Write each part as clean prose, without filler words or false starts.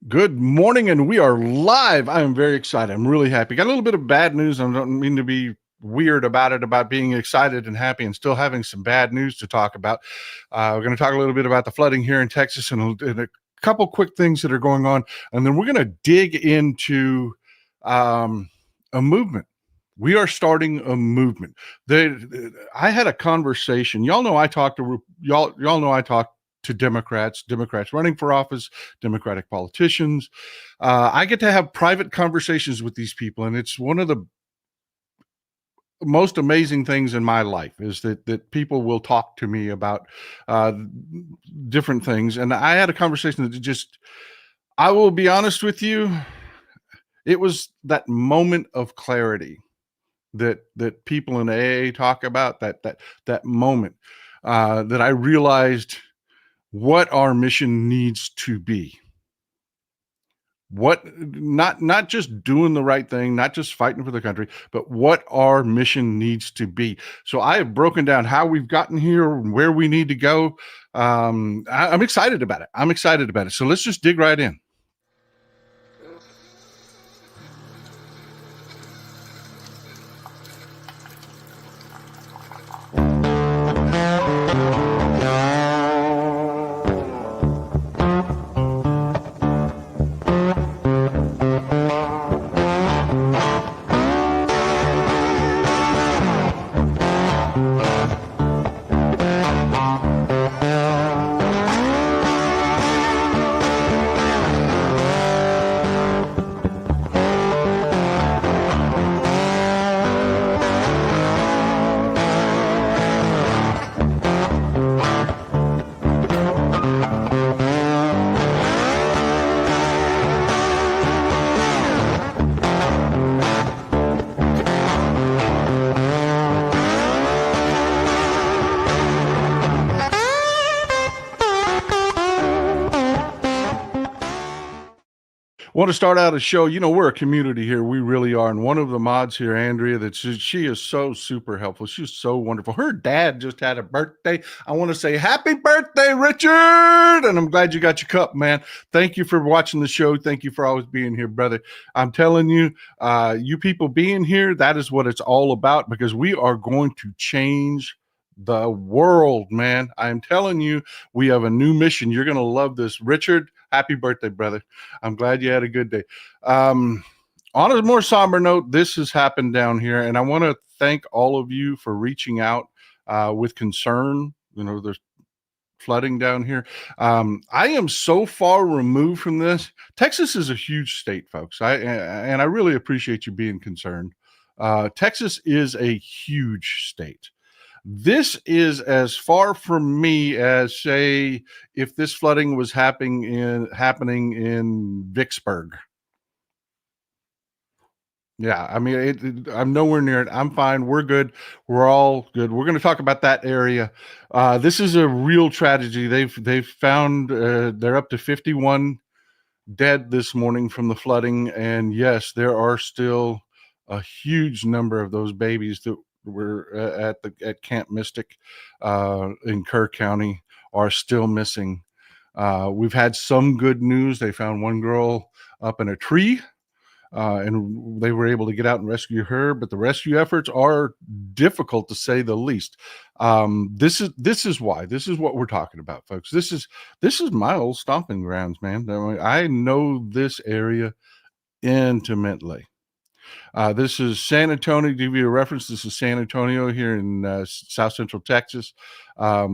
Good morning, and we are live. I am very excited. I'm really happy. Got a little bit of bad news. I don't mean to be weird about it, about being excited and happy, and still having some bad news to talk about. We're going to talk a little bit about the flooding here in Texas and a couple quick things that are going on, and then we're going to dig into um, a movement. We are starting a movement. I had a conversation. Y'all know I talk to y'all. Y'all know I talk to Democrats running for office, Democratic politicians. I get to have private conversations with these people, and it's one of the most amazing things in my life is that people will talk to me about uh, different things. And I had a conversation that just, I will be honest with you, it was that moment of clarity that people in AA talk about. That moment that I realized what our mission needs to be. What not just doing the right thing, not just fighting for the country, but what our mission needs to be. So I have broken down how we've gotten here, where we need to go. I'm excited about it. I'm excited about it. So let's just dig right in. Want to start out a show. You know, we're a community here. We really are. And one of the mods here, Andrea, she is so super helpful. She's so wonderful. Her dad just had a birthday. I want to say happy birthday, Richard. And I'm glad you got your cup, man. Thank you for watching the show. Thank you for always being here, brother. I'm telling you, you people being here, that is what it's all about, because we are going to change the world, man. I'm telling you, we have a new mission. You're going to love this. Richard, happy birthday, brother. I'm glad you had a good day. Um, on a more somber note, this has happened down here, and I want to thank all of you for reaching out with concern. You know, there's flooding down here. I am so far removed from this. Texas is a huge state, folks. And I really appreciate you being concerned. Texas is a huge state. This is as far from me as, say, if this flooding was happening in Vicksburg. Yeah, I mean, I'm nowhere near it. I'm fine. We're good. We're all good. We're going to talk about that area. This is a real tragedy. They've found they're up to 51 dead this morning from the flooding, and yes, there are still a huge number of those babies that were at Camp Mystic in Kerr County are still missing. We've had some good news. They found one girl up in a tree, and they were able to get out and rescue her. But the rescue efforts are difficult, to say the least. This is why. This is what we're talking about, folks. This is my old stomping grounds, man. I know this area intimately. This is San Antonio. To give you a reference, this is San Antonio here in South Central Texas.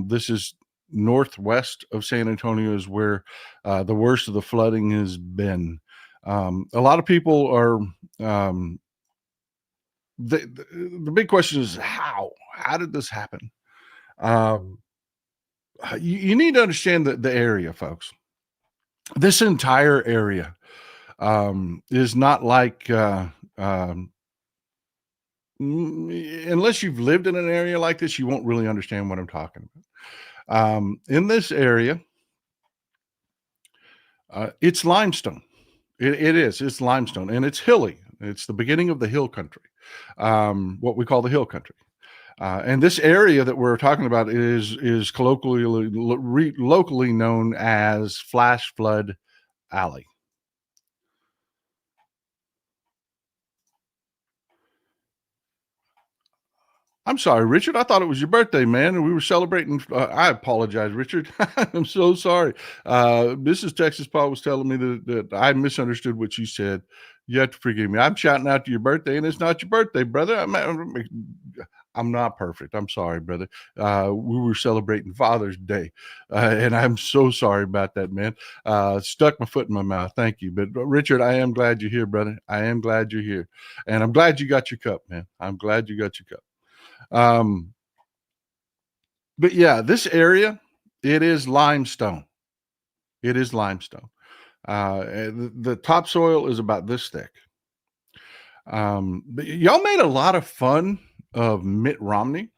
This is northwest of San Antonio is where the worst of the flooding has been. A lot of people are. The big question is how? How did this happen? Um, you need to understand the area, folks. This entire area is not like unless you've lived in an area like this, you won't really understand what I'm talking about. In this area, it's limestone. It is. It's limestone, and it's hilly. It's the beginning of the hill country, what we call the hill country. And this area that we're talking about is colloquially locally known as Flash Flood Alley. I'm sorry, Richard. I thought it was your birthday, man, and we were celebrating. I apologize, Richard. I'm so sorry. Mrs. Texas Paul was telling me that I misunderstood what you said. You have to forgive me. I'm shouting out to your birthday, and it's not your birthday, brother. I'm not perfect. I'm sorry, brother. We were celebrating Father's Day, and I'm so sorry about that, man. Stuck my foot in my mouth. Thank you. But Richard, I am glad you're here, brother. I am glad you're here. And I'm glad you got your cup, man. I'm glad you got your cup. Um, but yeah, this area, it is limestone. It is limestone. The topsoil is about this thick. But y'all made a lot of fun of Mitt Romney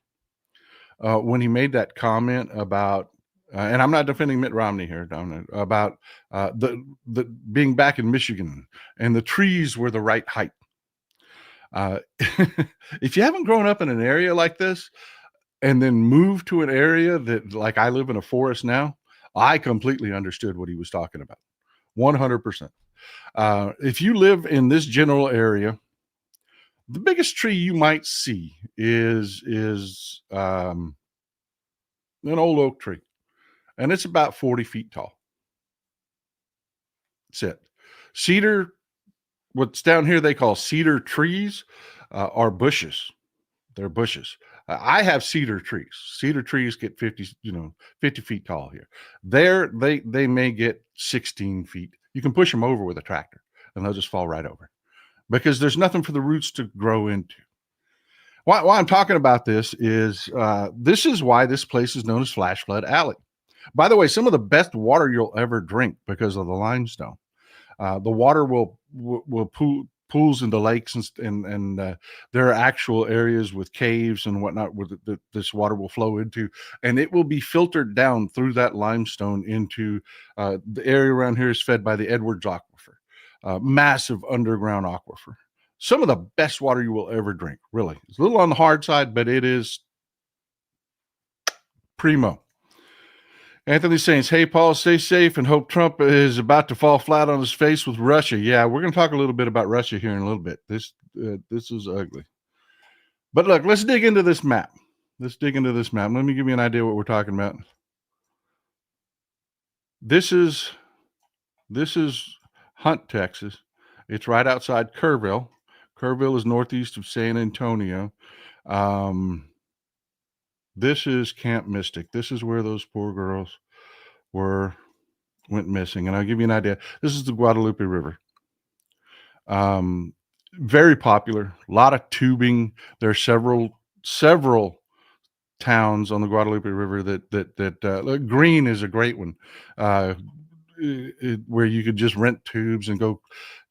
when he made that comment about, and I'm not defending Mitt Romney here, about the being back in Michigan and the trees were the right height. If you haven't grown up in an area like this, and then moved to an area that, like, I live in a forest now, I completely understood what he was talking about. 100%. If you live in this general area, the biggest tree you might see is an old oak tree, and it's about 40 feet tall. That's it. Cedar, what's down here they call cedar trees, are bushes. They're bushes. I have cedar trees. Cedar trees get 50, 50 feet tall here. There, they may get 16 feet. You can push them over with a tractor, and they'll just fall right over because there's nothing for the roots to grow into. Why I'm talking about this is why this place is known as Flash Flood Alley. By the way, some of the best water you'll ever drink because of the limestone. The water will pools into lakes and there are actual areas with caves and whatnot where this water will flow into, and it will be filtered down through that limestone into the area around here is fed by the Edwards Aquifer, massive underground aquifer. Some of the best water you will ever drink, really. It's a little on the hard side, but it is primo. Anthony Saints, hey, Paul, stay safe and hope Trump is about to fall flat on his face with Russia. Yeah, we're going to talk a little bit about Russia here in a little bit. This is ugly. But look, let's dig into this map. Let's dig into this map. Let me give you an idea what we're talking about. This is Hunt, Texas. It's right outside Kerrville. Kerrville is northeast of San Antonio. This is Camp Mystic. This is where those poor girls went missing. And I'll give you an idea. This is the Guadalupe River. Very popular, a lot of tubing. There are several towns on the Guadalupe River that Green is a great one, where you could just rent tubes and go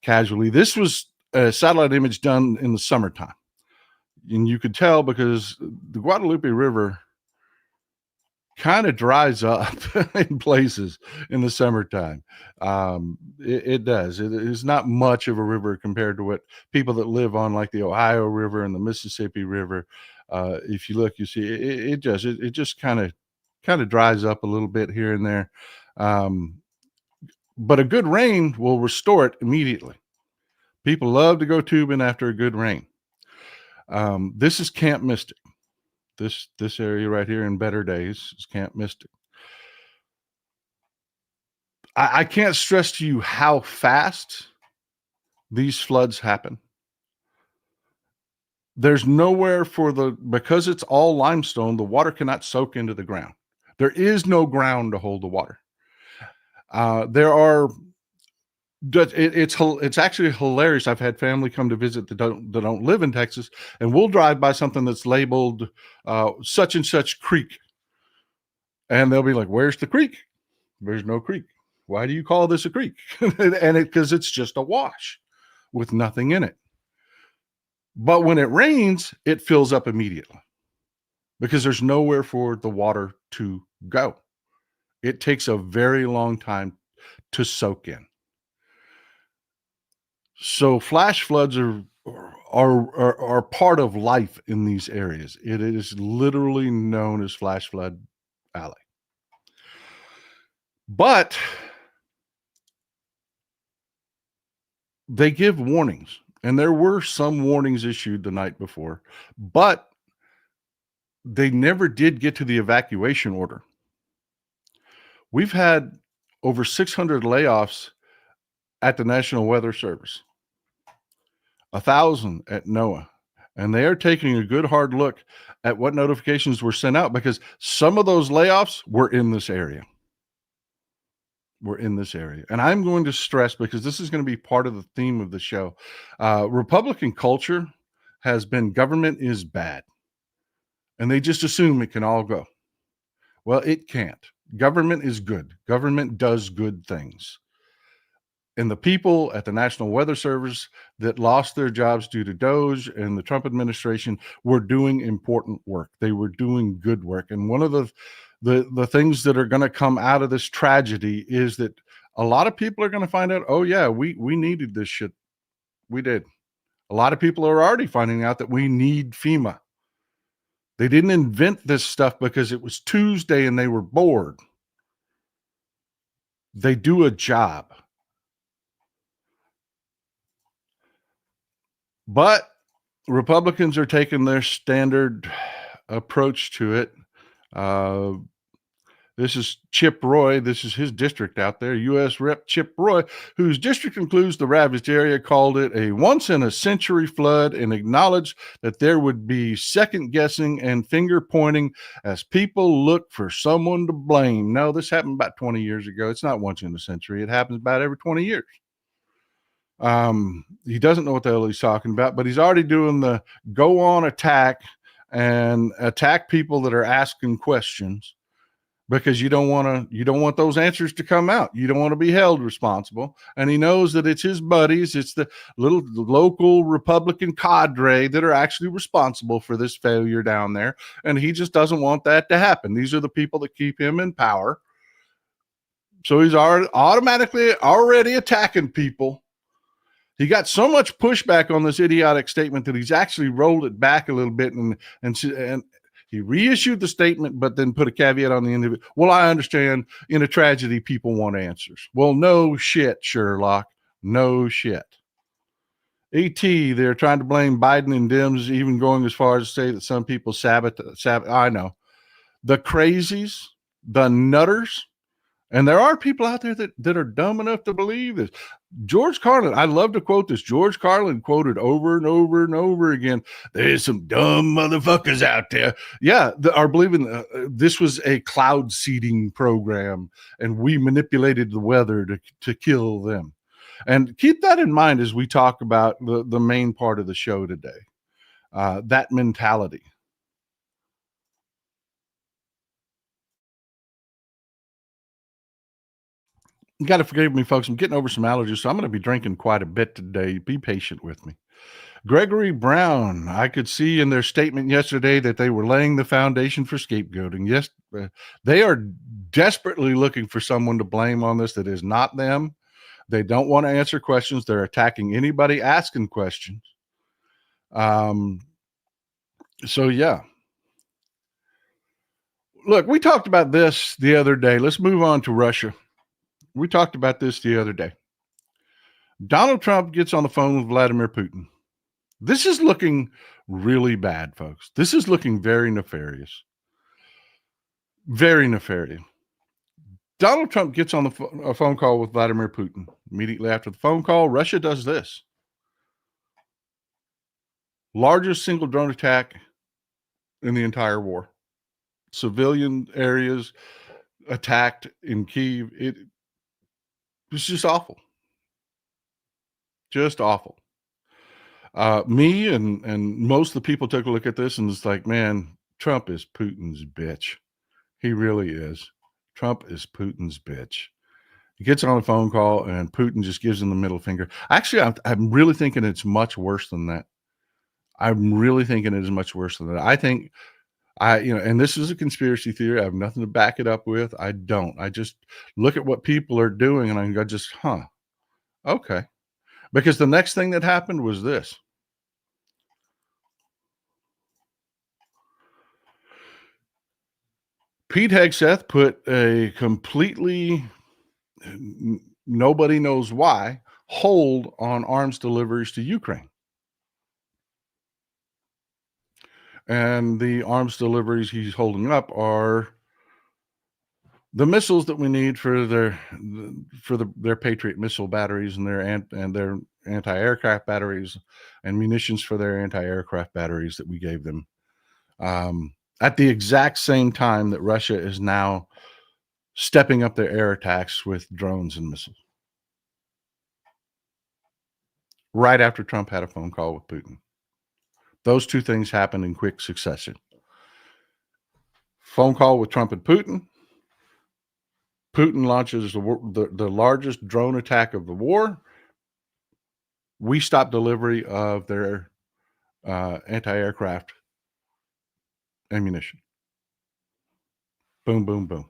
casually. This was a satellite image done in the summertime, and you could tell because the Guadalupe River kind of dries up in places in the summertime. It does. It is not much of a river compared to what people that live on like the Ohio River and the Mississippi River. If you look, you see it just kind of dries up a little bit here and there. But a good rain will restore it immediately. People love to go tubing after a good rain. This is Camp Mystic. This area right here in Better Days is Camp Mystic. I can't stress to you how fast these floods happen. There's nowhere because it's all limestone, the water cannot soak into the ground. There is no ground to hold the water. It's actually hilarious. I've had family come to visit that don't live in Texas, and we'll drive by something that's labeled such and such creek, and they'll be like, "Where's the creek?" There's no creek. Why do you call this a creek? And because it's just a wash with nothing in it. But when it rains, it fills up immediately because there's nowhere for the water to go. It takes a very long time to soak in. So flash floods are part of life in these areas. It is literally known as Flash Flood Alley. But they give warnings, and there were some warnings issued the night before, but they never did get to the evacuation order. We've had over 600 layoffs at the National Weather Service, 1,000 at NOAA, and they are taking a good hard look at what notifications were sent out because some of those layoffs were in this area. We're in this area. And I'm going to stress because this is going to be part of the theme of the show. Republican culture has been government is bad, and they just assume it can all go. Well, it can't. Government is good. Government does good things. And the people at the National Weather Service that lost their jobs due to Doge and the Trump administration were doing important work. They were doing good work. And one of the things that are going to come out of this tragedy is that a lot of people are going to find out, oh yeah, we needed this shit. We did. A lot of people are already finding out that we need FEMA. They didn't invent this stuff because it was Tuesday and they were bored. They do a job. But Republicans are taking their standard approach to it. Uh, this is Chip Roy. This is his district out there, U.S. Rep. Chip Roy, whose district includes the ravaged area, called it a once-in-a-century flood and acknowledged that there would be second-guessing and finger-pointing as people look for someone to blame. No, this happened about 20 years ago. It's not once in a century. It happens about every 20 years. He doesn't know what the hell he's talking about, but he's already doing the go on attack and attack people that are asking questions because you don't want those answers to come out. You don't want to be held responsible. And he knows that it's his buddies, it's the little local Republican cadre that are actually responsible for this failure down there. And he just doesn't want that to happen. These are the people that keep him in power. So he's automatically already attacking people. He got so much pushback on this idiotic statement that he's actually rolled it back a little bit and he reissued the statement, but then put a caveat on the end of it. Well, I understand in a tragedy, people want answers. Well, no shit, Sherlock. No shit. They're trying to blame Biden and Dems, even going as far as to say that some people sabotage. I know. The crazies, the nutters, and there are people out there that are dumb enough to believe this. George Carlin, I love to quote this. George Carlin quoted over and over and over again, there's some dumb motherfuckers out there. Yeah, are believing this was a cloud seeding program and we manipulated the weather to kill them. And keep that in mind as we talk about the main part of the show today, that mentality. You got to forgive me, folks. I'm getting over some allergies, so I'm going to be drinking quite a bit today. Be patient with me. Gregory Brown, I could see in their statement yesterday that they were laying the foundation for scapegoating. Yes, they are desperately looking for someone to blame on this that is not them. They don't want to answer questions. They're attacking anybody asking questions. Um, so, yeah. Look, we talked about this the other day. Let's move on to Russia. We talked about this the other day. Donald Trump gets on the phone with Vladimir Putin. This is looking really bad, folks. This is looking very nefarious. Very nefarious. Donald Trump gets on a phone call with Vladimir Putin. Immediately after the phone call, Russia does this. Largest single drone attack in the entire war. Civilian areas attacked in Kyiv. It was just awful. Just awful. Me and most of the people took a look at this and it's like, man, Trump is Putin's bitch. He really is. Trump is Putin's bitch. He gets on a phone call and Putin just gives him the middle finger. Actually, I'm really thinking it's much worse than that. I'm really thinking it is much worse than that. I think and this is a conspiracy theory. I have nothing to back it up with. I don't. I just look at what people are doing and I go just, okay. Because the next thing that happened was this. Pete Hegseth put a completely nobody knows why hold on arms deliveries to Ukraine. And the arms deliveries he's holding up are the missiles that we need for their Patriot missile batteries and their anti-aircraft batteries and munitions for their anti-aircraft batteries that we gave them. At the exact same time that Russia is now stepping up their air attacks with drones and missiles. Right after Trump had a phone call with Putin. Those two things happened in quick succession. Phone call with Trump and Putin. Putin launches the largest drone attack of the war. We stop delivery of their anti-aircraft ammunition. Boom, boom, boom.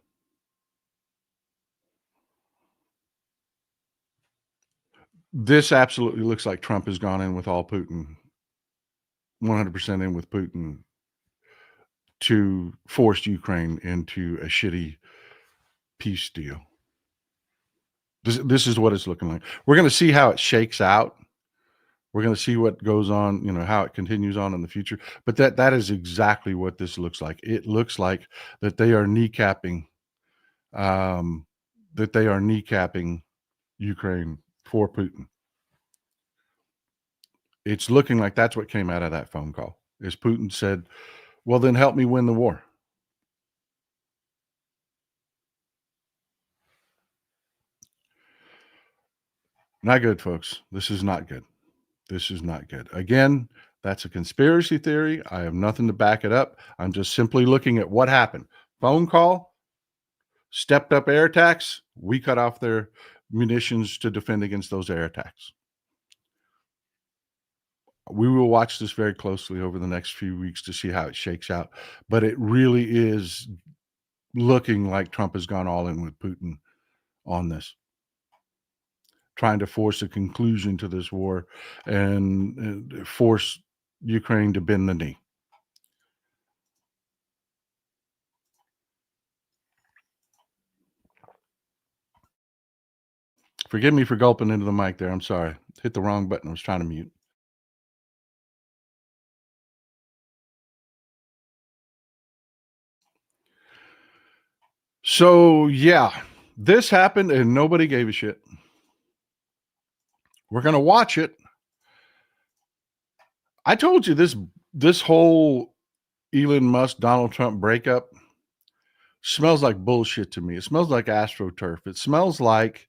This absolutely looks like Trump has gone in with all Putin, 100% in with Putin to force Ukraine into a shitty peace deal. This is what it's looking like. We're going to see how it shakes out. We're going to see what goes on, how it continues on in the future. But that is exactly what this looks like. It looks like that they are kneecapping, um, Ukraine for Putin. It's looking like that's what came out of that phone call. Is Putin said, "Well, then help me win the war." Not good, folks. This is not good. This is not good. Again, that's a conspiracy theory. I have nothing to back it up. I'm just simply looking at what happened. Phone call, stepped up air attacks. We cut off their munitions to defend against those air attacks. We will watch this very closely over the next few weeks to see how it shakes out. But it really is looking like Trump has gone all in with Putin on this, trying to force a conclusion to this war and force Ukraine to bend the knee. Forgive me for gulping into the mic there. I'm sorry. Hit the wrong button. I was trying to mute. So, yeah, this happened and nobody gave a shit. We're going to watch it. I told you this whole Elon Musk Donald Trump breakup smells like bullshit to me. It smells like AstroTurf. It smells like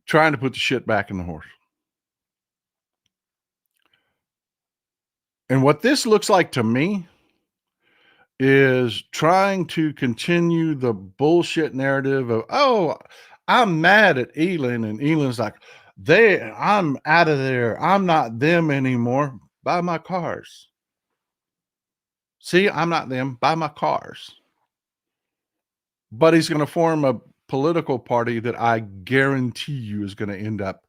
trying to put the shit back in the horse. And what this looks like to me is trying to continue the bullshit narrative of, oh, I'm mad at Elon, and Elon's like, I'm out of there. I'm not them anymore. Buy my cars. See, I'm not them. Buy my cars. But he's going to form a political party that I guarantee you is going to end up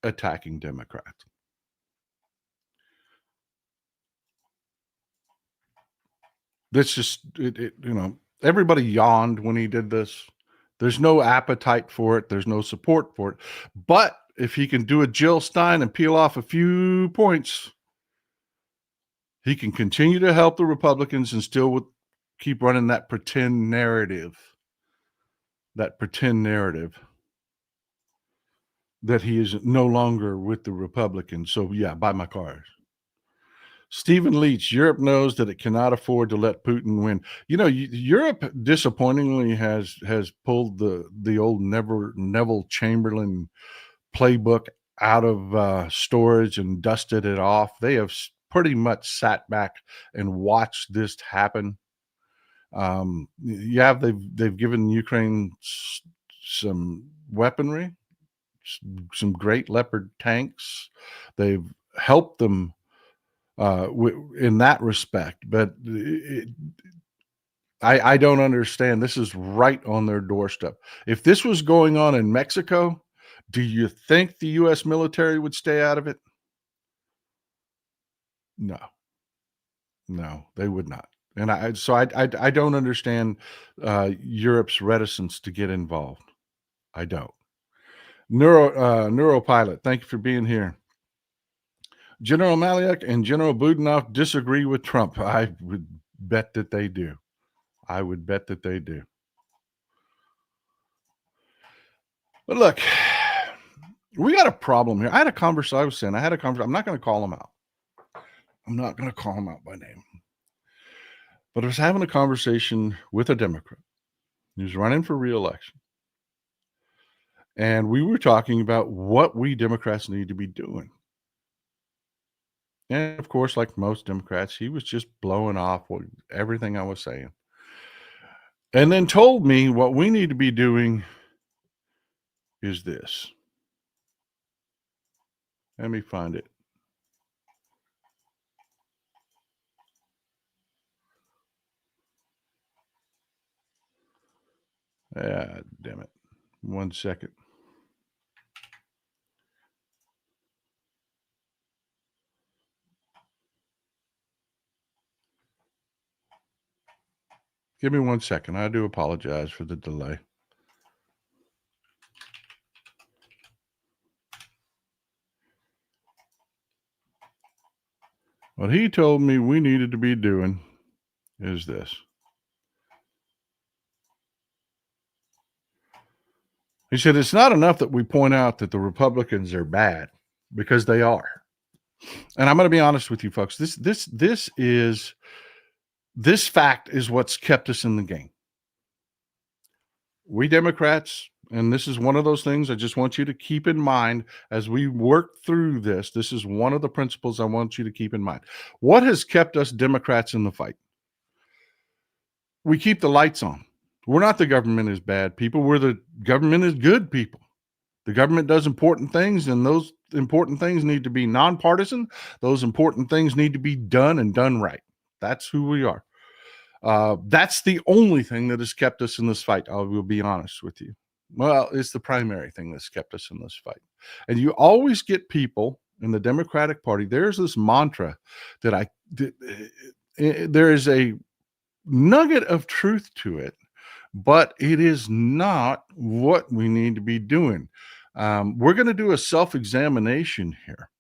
attacking Democrats. That's just everybody yawned when he did this. There's no appetite for it. There's no support for it. But if he can do a Jill Stein and peel off a few points, he can continue to help the Republicans and still keep running that pretend narrative. That he is no longer with the Republicans. So yeah, buy my cars. Stephen Leach, Europe knows that it cannot afford to let Putin win. Europe disappointingly has pulled the old Neville Chamberlain playbook out of storage and dusted it off. They have pretty much sat back and watched this happen. Yeah, they've given Ukraine some weaponry, some great Leopard tanks. They've helped them in that respect, but I don't understand. This is right on their doorstep. If this was going on in Mexico, do you think the U.S. military would stay out of it? No, no, they would not. And I don't understand Europe's reticence to get involved. I don't. Neuropilot, thank you for being here. General Maliak and General Budinoff disagree with Trump. I would bet that they do. I would bet that they do. But look, we got a problem here. I had a conversation. I was saying I had a conversation. I'm not going to call him out. I'm not going to call him out by name. But I was having a conversation with a Democrat who's running for re-election. And we were talking about what we Democrats need to be doing. And of course, like most Democrats, he was just blowing off everything I was saying. And then told me what we need to be doing is this. Let me find it. Ah, damn it. 1 second. Give me 1 second. I do apologize for the delay. What he told me we needed to be doing is this. He said, it's not enough that we point out that the Republicans are bad, because they are. And I'm going to be honest with you folks. This fact is what's kept us in the game. We Democrats, and this is one of those things I just want you to keep in mind as we work through this. This is one of the principles I want you to keep in mind. What has kept us Democrats in the fight? We keep the lights on. We're not the government is bad people. We're the government is good people. The government does important things, and those important things need to be nonpartisan. Those important things need to be done and done right. That's who we are. That's the only thing that has kept us in this fight. I will be honest with you. Well, it's the primary thing that's kept us in this fight. And you always get people in the Democratic Party. There's this mantra that there is a nugget of truth to it, but it is not what we need to be doing. We're going to do a self-examination here,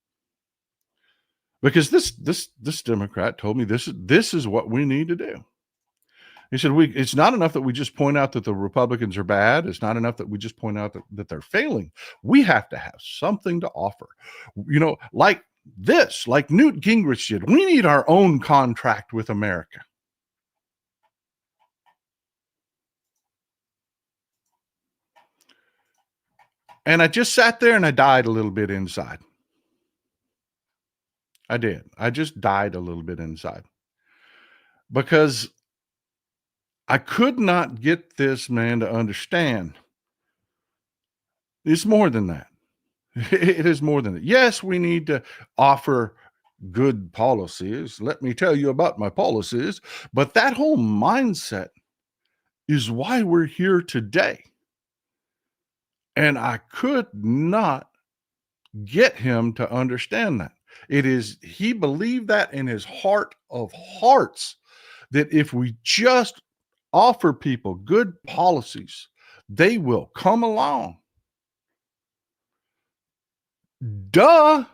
because this Democrat told me this is what we need to do. He said, it's not enough that we just point out that the Republicans are bad. It's not enough that we just point out that they're failing. We have to have something to offer. Like this, like Newt Gingrich did. We need our own contract with America. And I just sat there and I died a little bit inside. I did. I just died a little bit inside, because I could not get this man to understand it's more than that. It is more than that. Yes, we need to offer good policies. Let me tell you about my policies. But that whole mindset is why we're here today. And I could not get him to understand that. He believed that in his heart of hearts, that if we just offer people good policies, they will come along. Duh.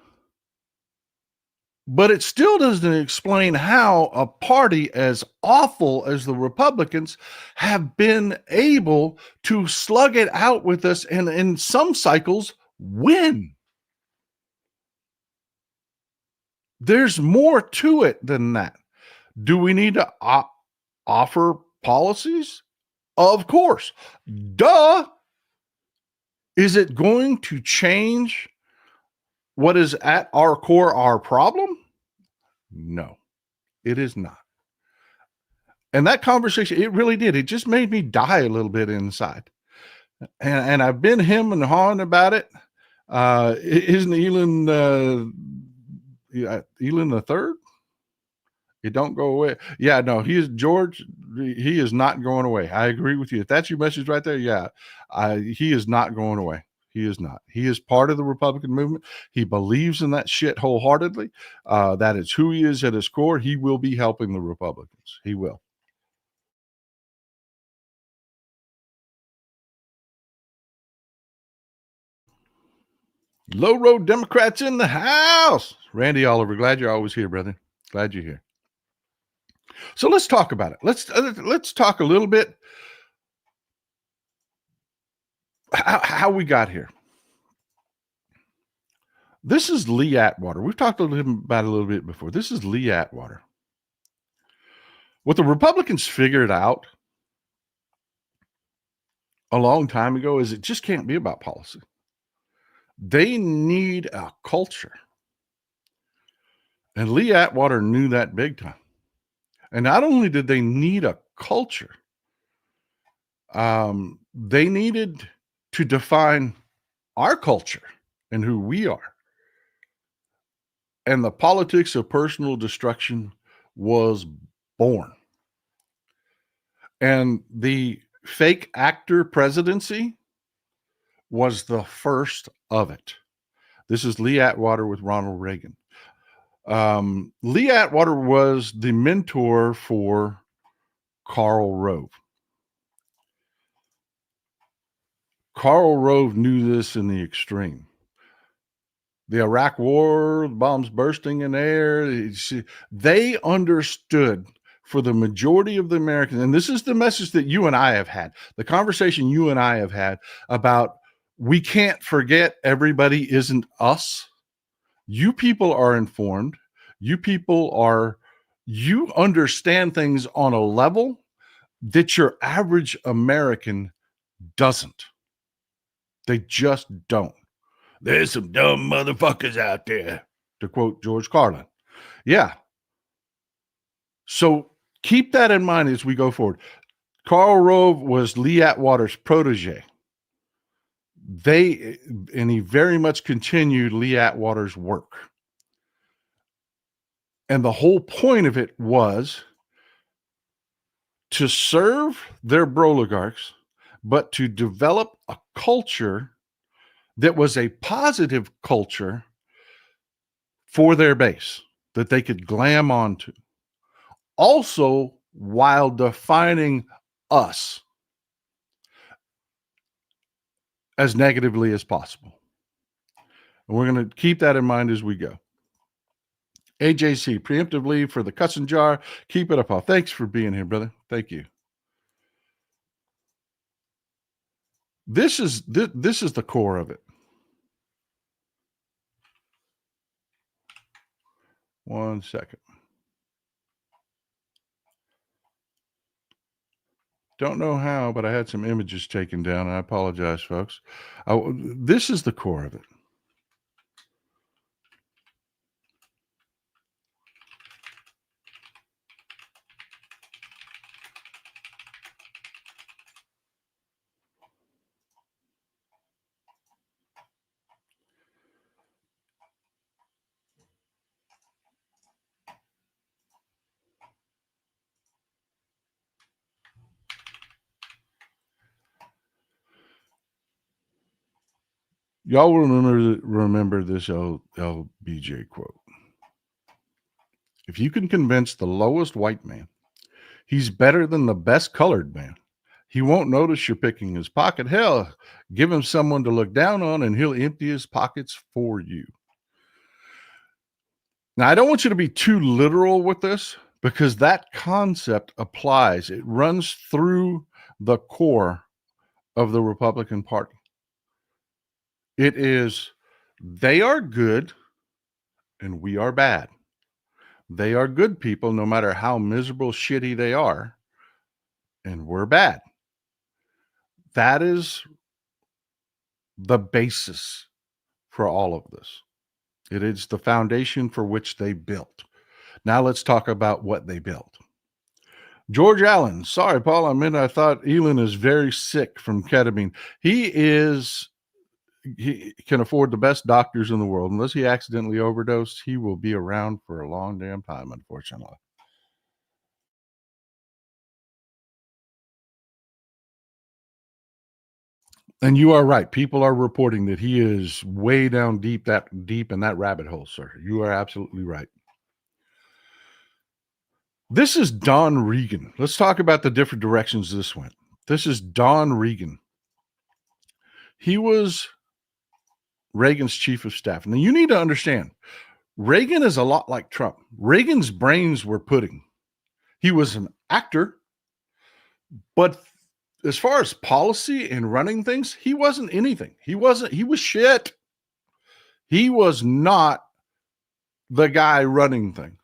But it still doesn't explain how a party as awful as the Republicans have been able to slug it out with us and in some cycles win. There's more to it than that. Do we need to offer policies? Of course. Duh. Is it going to change what is at our core our problem? No, it is not. And that conversation, it really did. It just made me die a little bit inside. And I've been him and hawing about it. Isn't Elon Elon the third? It don't go away. Yeah, no, he is George. He is not going away. I agree with you. If that's your message right there, yeah, he is not going away. He is not. He is part of the Republican movement. He believes in that shit wholeheartedly. That is who he is at his core. He will be helping the Republicans. He will. Low road Democrats in the house. Randy Oliver, glad you're always here, brother. Glad you're here. So let's talk about it. Let's talk a little bit how we got here. This is Lee Atwater. We've talked about it a little bit before. This is Lee Atwater. What the Republicans figured out a long time ago is it just can't be about policy. They need a culture. And Lee Atwater knew that big time. And not only did they need a culture, they needed to define our culture and who we are. And the politics of personal destruction was born. And the fake actor presidency was the first of it. This is Lee Atwater with Ronald Reagan. Lee Atwater was the mentor for Karl Rove. Karl Rove knew this in the extreme. The Iraq War, bombs bursting in air, they understood for the majority of the Americans, and this is the message that you and I have had, the conversation you and I have had about we can't forget everybody isn't us. You people are informed. You understand things on a level that your average American doesn't. They just don't. There's some dumb motherfuckers out there, to quote George Carlin. Yeah. So keep that in mind as we go forward. Karl Rove was Lee Atwater's protege. And he very much continued Lee Atwater's work. And the whole point of it was to serve their broligarchs, but to develop a culture that was a positive culture for their base that they could glam onto. Also, while defining us as negatively as possible. And we're going to keep that in mind as we go. AJC, preemptive leave for the cussing jar. Keep it up, Paul. Thanks for being here, brother. Thank you. This is the core of it. One second. Don't know how, but I had some images taken down. I apologize, folks. This is the core of it. Y'all will remember this LBJ quote. If you can convince the lowest white man he's better than the best colored man, he won't notice you're picking his pocket. Hell, give him someone to look down on and he'll empty his pockets for you. Now, I don't want you to be too literal with this because that concept applies. It runs through the core of the Republican Party. It is, they are good and we are bad. They are good people no matter how miserable, shitty they are, and we're bad. That is the basis for all of this. It is the foundation for which they built. Now let's talk about what they built. George Allen, sorry, Paul, I thought Elon is very sick from ketamine. He can afford the best doctors in the world. Unless he accidentally overdosed, he will be around for a long damn time, unfortunately. And you are right. People are reporting that he is way down deep in that rabbit hole, sir. You are absolutely right. This is Don Regan. Let's talk about the different directions this went. This is Don Regan. He was Reagan's chief of staff. Now, you need to understand, Reagan is a lot like Trump. Reagan's brains were pudding. He was an actor, but as far as policy and running things, he wasn't anything. He was shit. He was not the guy running things.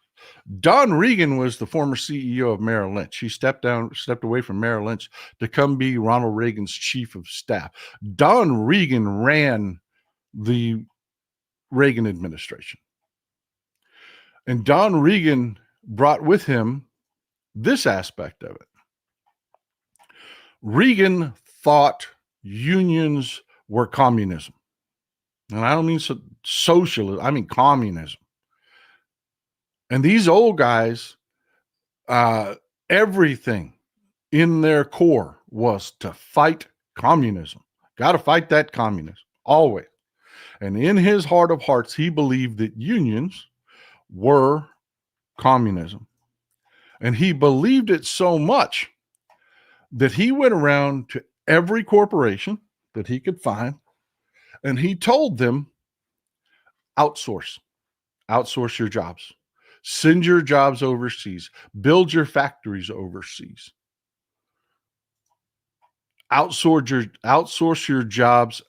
Don Regan was the former CEO of Merrill Lynch. He stepped away from Merrill Lynch to come be Ronald Reagan's chief of staff. Don Regan ran the Reagan administration. And Don Regan brought with him this aspect of it. Reagan thought unions were communism. And I don't mean socialism, I mean communism. And these old guys, everything in their core was to fight communism. Got to fight that communism, always. And in his heart of hearts, he believed that unions were communism. And he believed it so much that he went around to every corporation that he could find, and he told them, outsource your jobs. Send your jobs overseas. Build your factories overseas. Outsource your jobs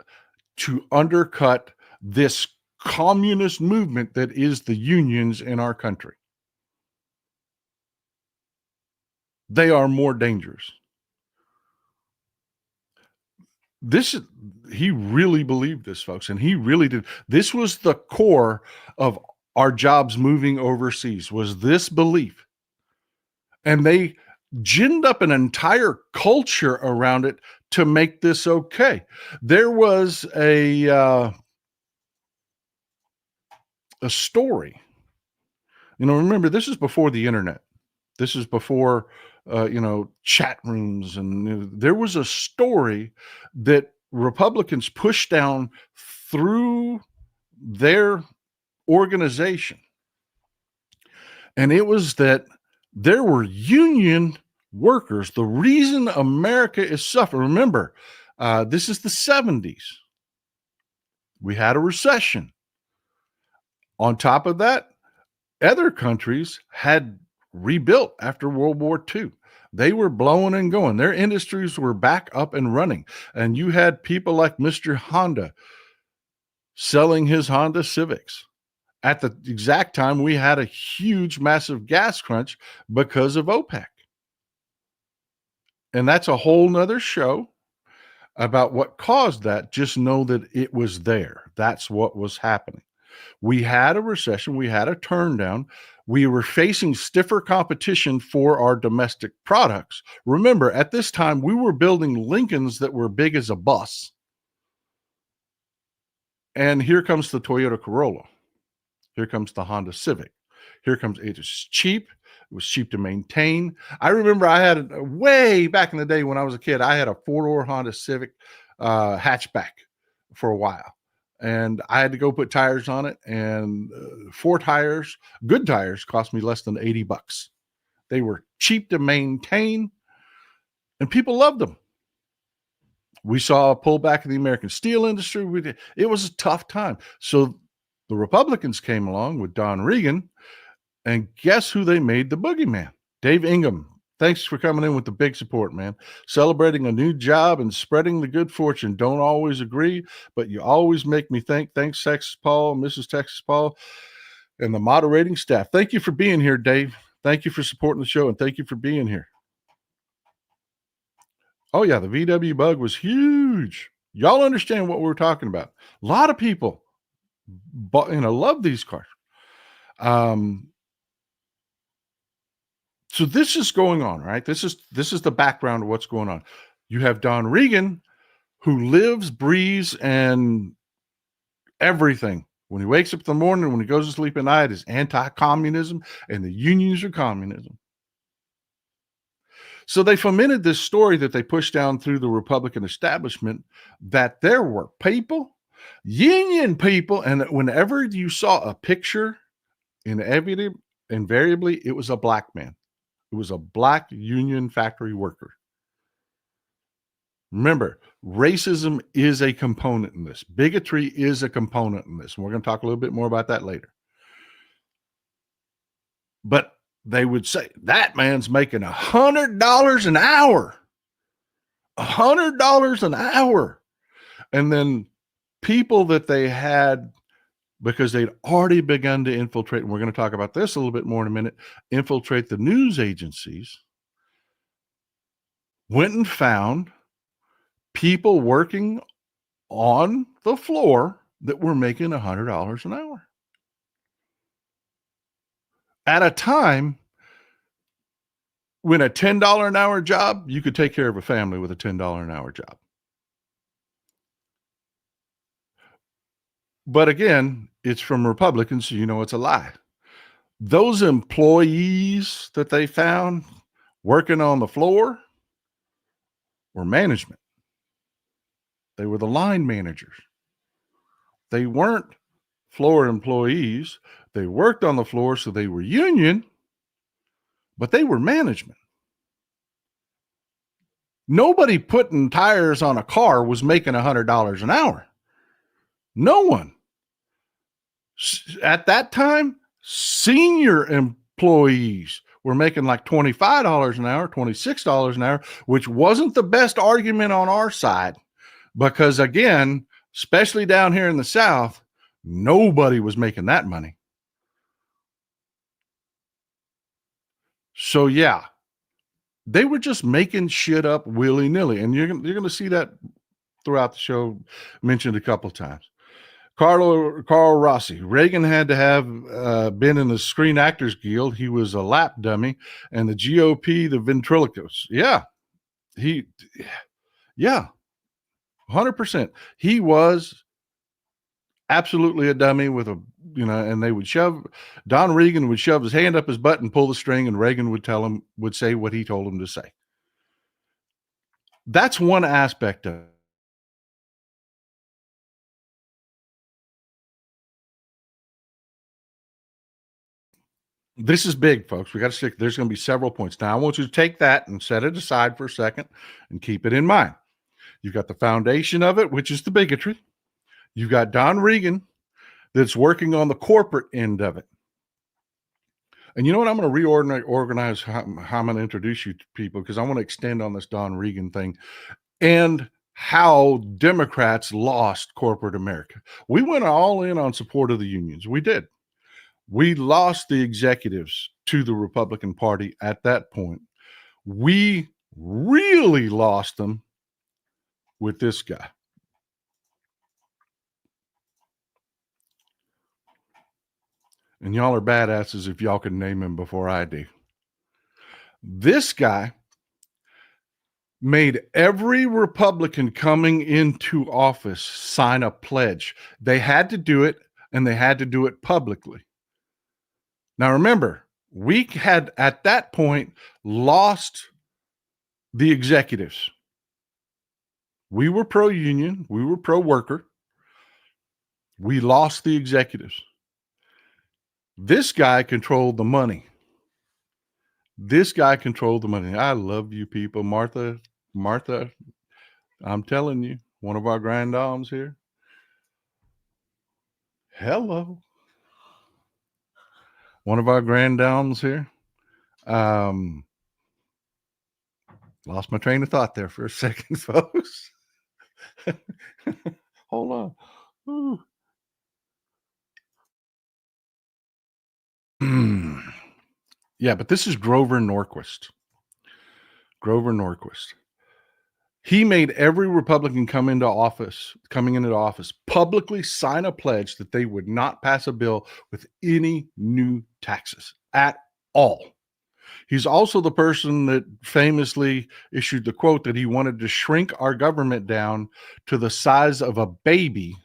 to undercut this communist movement that is the unions in our country. They are more dangerous. He really believed this, folks, and he really did. This was the core of our jobs moving overseas, was this belief. And they ginned up an entire culture around it to make this okay. There was a story. Remember, this is before the internet. This is before, chat rooms. And there was a story that Republicans pushed down through their organization. And it was that there were union workers. The reason America is suffering, remember, this is the 70s. We had a recession. On top of that, other countries had rebuilt after World War II. They were blowing and going. Their industries were back up and running. And you had people like Mr. Honda selling his Honda Civics. At the exact time, we had a huge, massive gas crunch because of OPEC. And that's a whole nother show about what caused that. Just know that it was there. That's what was happening. We had a recession. We had a turndown. We were facing stiffer competition for our domestic products. Remember, at this time, we were building Lincolns that were big as a bus. And here comes the Toyota Corolla. Here comes the Honda Civic. It was cheap. It was cheap to maintain. I remember I had way back in the day when I was a kid, I had a 4-door Honda Civic hatchback for a while. And I had to go put tires on it. And 4 tires, good tires, cost me less than $80. They were cheap to maintain, and people loved them. We saw a pullback in the American steel industry. It was a tough time. So the Republicans came along with Don Regan, and guess who they made the boogeyman? Dave Ingham. Thanks for coming in with the big support, man. Celebrating a new job and spreading the good fortune. Don't always agree, but you always make me think. Thanks, Texas Paul, Mrs. Texas Paul, and the moderating staff. Thank you for being here, Dave. Thank you for supporting the show, and thank you for being here. Oh, yeah, the VW bug was huge. Y'all understand what we're talking about. A lot of people love these cars. So this is going on, right? This is the background of what's going on. You have Don Regan, who lives, breathes, and everything. When he wakes up in the morning, when he goes to sleep at night, is anti-communism, and the unions are communism. So they fomented this story that they pushed down through the Republican establishment that there were people, union people, and that whenever you saw a picture, invariably, it was a black man. It was a black union factory worker. Remember, racism is a component in this. Bigotry is a component in this. And we're going to talk a little bit more about that later. But they would say, that man's making $100 an hour. $100 an hour. And then people that they had, because they'd already begun to infiltrate, and we're going to talk about this a little bit more in a minute, infiltrate the news agencies, went and found people working on the floor that were making $100 an hour. At a time when a $10 an hour job, you could take care of a family with a $10 an hour job. But again, it's from Republicans, so you know it's a lie. Those employees that they found working on the floor were management. They were the line managers. They weren't floor employees. They worked on the floor, so they were union, but they were management. Nobody putting tires on a car was making $100 an hour. No one. At that time, senior employees were making like $25 an hour, $26 an hour, which wasn't the best argument on our side because, again, especially down here in the South, nobody was making that money. So, yeah, they were just making shit up willy-nilly. And you're going to see that throughout the show mentioned a couple of times. Carl Rossi. Reagan had to have been in the Screen Actors Guild. He was a lap dummy. And the GOP, the ventriloquist. Yeah. 100%. He was absolutely a dummy with a, and they would Don Regan would shove his hand up his butt and pull the string, and Reagan would say what he told him to say. That's one aspect of it. This is big, folks. We got to stick. There's going to be several points. Now, I want you to take that and set it aside for a second and keep it in mind. You've got the foundation of it, which is the bigotry. You've got Don Regan that's working on the corporate end of it. And you know what? I'm going to reorganize how I'm going to introduce you to people because I want to extend on this Don Regan thing and how Democrats lost corporate America. We went all in on support of the unions. We did. We lost the executives to the Republican Party at that point. We really lost them with this guy. And y'all are badasses if y'all can name him before I do. This guy made every Republican coming into office sign a pledge. They had to do it, and they had to do it publicly. Now, remember, we had at that point lost the executives. We were pro-union. We were pro-worker. We lost the executives. This guy controlled the money. I love you people. Martha, I'm telling you, one of our granddames here. Hello. One of our granddames here. Lost my train of thought there for a second, folks. Hold on. Yeah, but this is Grover Norquist. He made every Republican coming into office, publicly sign a pledge that they would not pass a bill with any new taxes at all. He's also the person that famously issued the quote that he wanted to shrink our government down to the size of a baby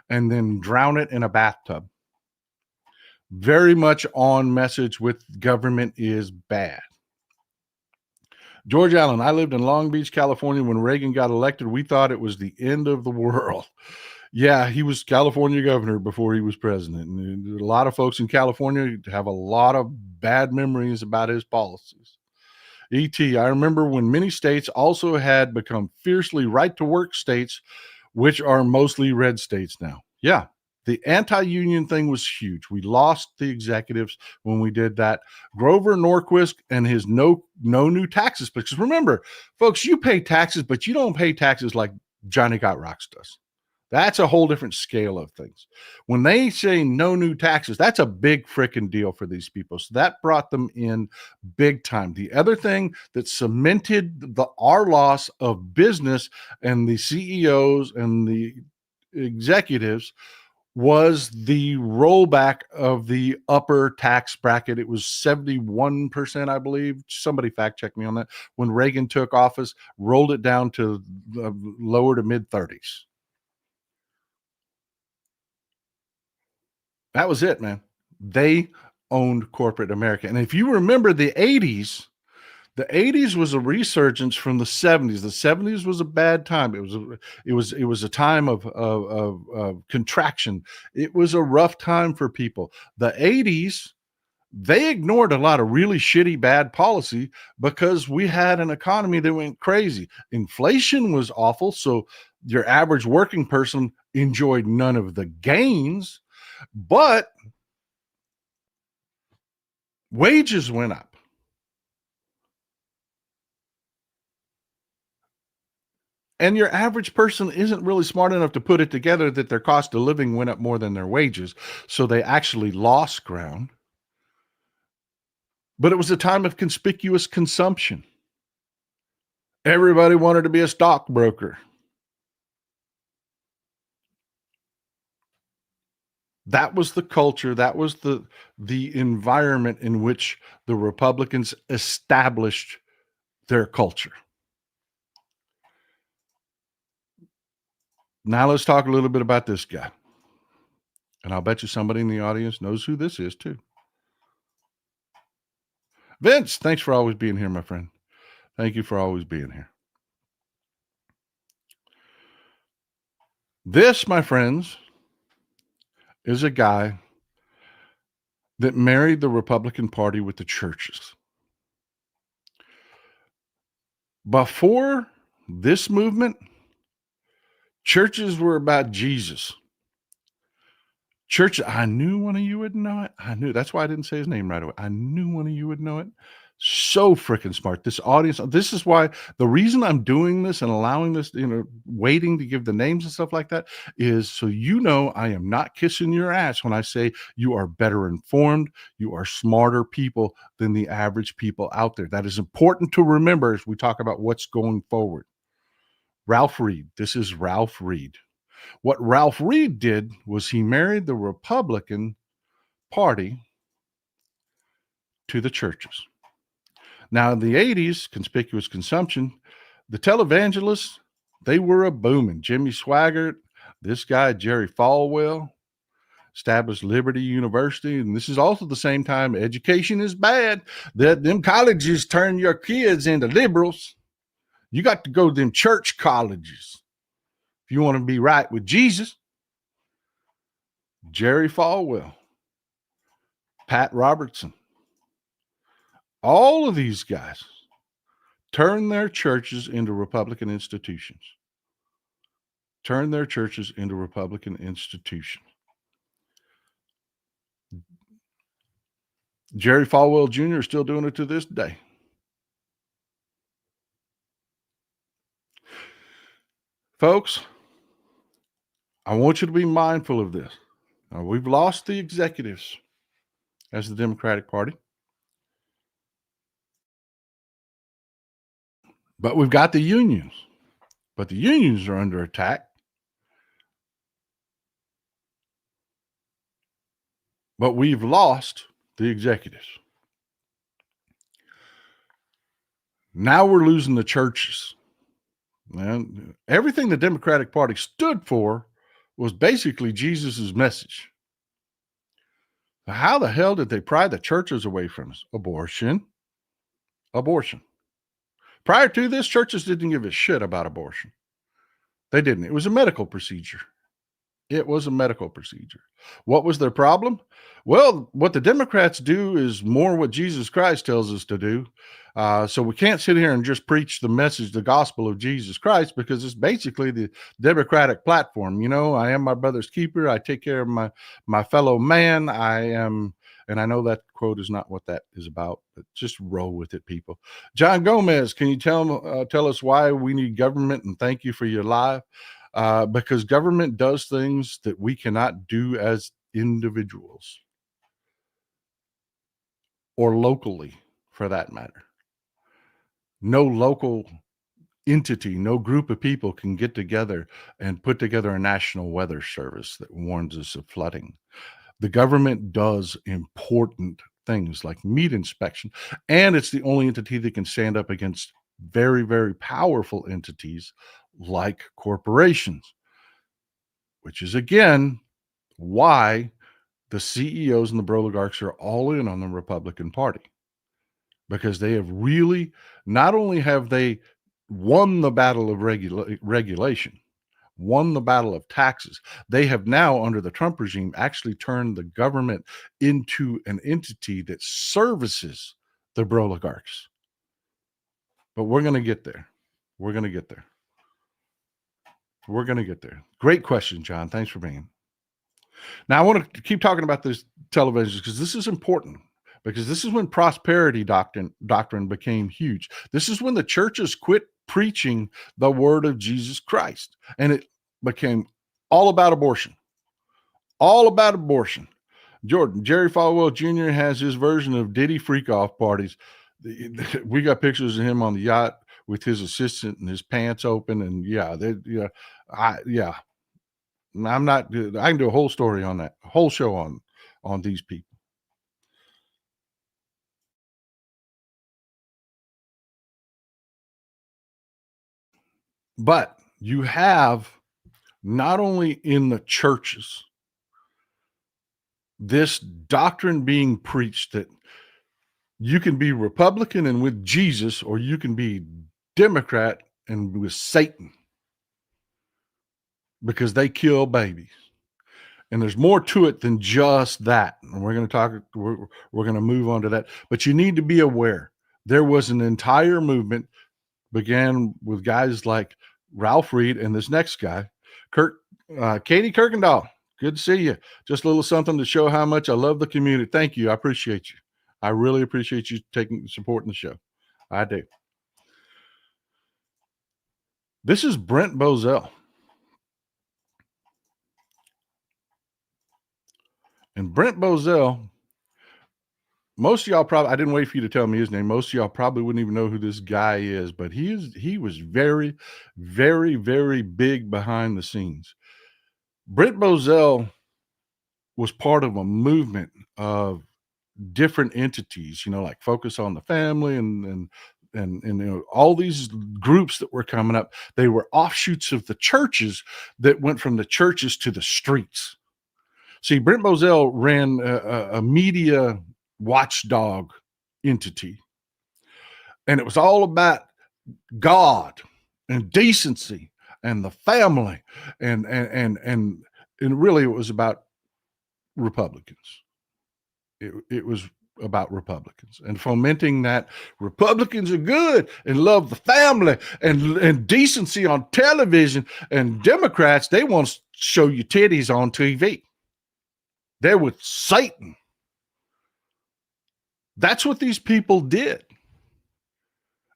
and then drown it in a bathtub. Very much on message with government is bad. George Allen, I lived in Long Beach, California when Reagan got elected. We thought it was the end of the world. Yeah, he was California governor before he was president. And a lot of folks in California have a lot of bad memories about his policies. ET. I remember when many states also had become fiercely right to work states, which are mostly red states now. Yeah. The anti union thing was huge. We lost the executives when we did that. Grover Norquist and his no new taxes. Because remember, folks, you pay taxes, but you don't pay taxes like Johnny Got Rocks does. That's a whole different scale of things. When they say no new taxes, that's a big freaking deal for these people. So that brought them in big time. The other thing that cemented our loss of business and the CEOs and the executives was the rollback of the upper tax bracket. It was 71%, I believe. Somebody fact check me on that. When Reagan took office, rolled it down to the lower to mid 30s. That was it, man. They owned corporate America. And if you remember the 80s was a resurgence from the 70s. The 70s was a bad time. It was a time of contraction. It was a rough time for people. The 80s, they ignored a lot of really shitty bad policy because we had an economy that went crazy. Inflation was awful, so your average working person enjoyed none of the gains, but wages went up. And your average person isn't really smart enough to put it together that their cost of living went up more than their wages. So they actually lost ground. But it was a time of conspicuous consumption. Everybody wanted to be a stockbroker. That was the culture. That was the environment in which the Republicans established their culture. Now let's talk a little bit about this guy. And I'll bet you somebody in the audience knows who this is too. Vince, thanks for always being here, my friend. Thank you for always being here. This, my friends, is a guy that married the Republican Party with the churches. Before this movement, churches were about Jesus. Church, I knew one of you would know it. I knew. That's why I didn't say his name right away. I knew one of you would know it. So freaking smart. This audience, this is why the reason I'm doing this and allowing this, waiting to give the names and stuff like that is so I am not kissing your ass when I say you are better informed, you are smarter people than the average people out there. That is important to remember as we talk about what's going forward. Ralph Reed. This is Ralph Reed. What Ralph Reed did was he married the Republican Party to the churches. Now, in the 80s, conspicuous consumption, the televangelists, they were a booming. Jimmy Swaggart, this guy, Jerry Falwell, established Liberty University. And this is also the same time education is bad. Them colleges turn your kids into liberals. You got to go to them church colleges if you want to be right with Jesus. Jerry Falwell, Pat Robertson, all of these guys turn their churches into Republican institutions. Turn their churches into Republican institutions. Jerry Falwell Jr. is still doing it to this day. Folks, I want you to be mindful of this. Now, we've lost the executives as the Democratic Party, but we've got the unions. But the unions are under attack. But we've lost the executives. Now we're losing the churches. And everything the Democratic Party stood for was basically Jesus's message. How the hell did they pry the churches away from us? Abortion. Prior to this, churches didn't give a shit about abortion. They didn't. It was a medical procedure. It was a medical procedure. What was their problem? Well, what the Democrats do is more what Jesus Christ tells us to do. So we can't sit here and just preach the message, the gospel of Jesus Christ, because it's basically the Democratic platform. You know, I am my brother's keeper. I take care of my fellow man. I am, and I know that quote is not what that is about, but just roll with it, people. John Gomez, can you tell us why we need government? And thank you for your live. Because government does things that we cannot do as individuals or locally, for that matter. No local entity, no group of people can get together and put together a national weather service that warns us of flooding. The government does important things like meat inspection, and it's the only entity that can stand up against very, very powerful entities like corporations, which is again why the CEOs and the oligarchs are all in on the Republican Party, because they have really, not only have they won the battle of regulation, won the battle of taxes, they have now, under the Trump regime, actually turned the government into an entity that services the oligarchs. But we're going to get there. We're going to get there. We're going to get there. Great question, John. Thanks for being. Now, I want to keep talking about this television because this is important, because this is when prosperity doctrine became huge. This is when the churches quit preaching the word of Jesus Christ, and it became all about abortion. All about abortion. Jerry Falwell Jr. has his version of Diddy freak off parties. We got pictures of him on the yacht with his assistant and his pants open, and I'm not. I can do a whole story on that, a whole show on these people. But you have, not only in the churches, this doctrine being preached that you can be Republican and with Jesus, or you can be Democrat and with Satan, because they kill babies. And there's more to it than just that. And we're going to talk, we're going to move on to that. But you need to be aware. There was an entire movement, began with guys like Ralph Reed and this next guy, Katie Kirkendall. Good to see you. Just a little something to show how much I love the community. Thank you. I appreciate you. I really appreciate you supporting the show. I do. This is Brent Bozell. And Brent Bozell, most of y'all probably, I didn't wait for you to tell me his name. Most of y'all probably wouldn't even know who this guy is, but he was very, very, very big behind the scenes. Brent Bozell was part of a movement of different entities, like Focus on the Family and all these groups that were coming up. They were offshoots of the churches that went from the churches to the streets. See, Brent Bozell ran a media watchdog entity, and it was all about God and decency and the family, and really it was about Republicans. It was about Republicans and fomenting that Republicans are good and love the family and decency on television, and Democrats, they want to show you titties on TV. They're with Satan. That's what these people did.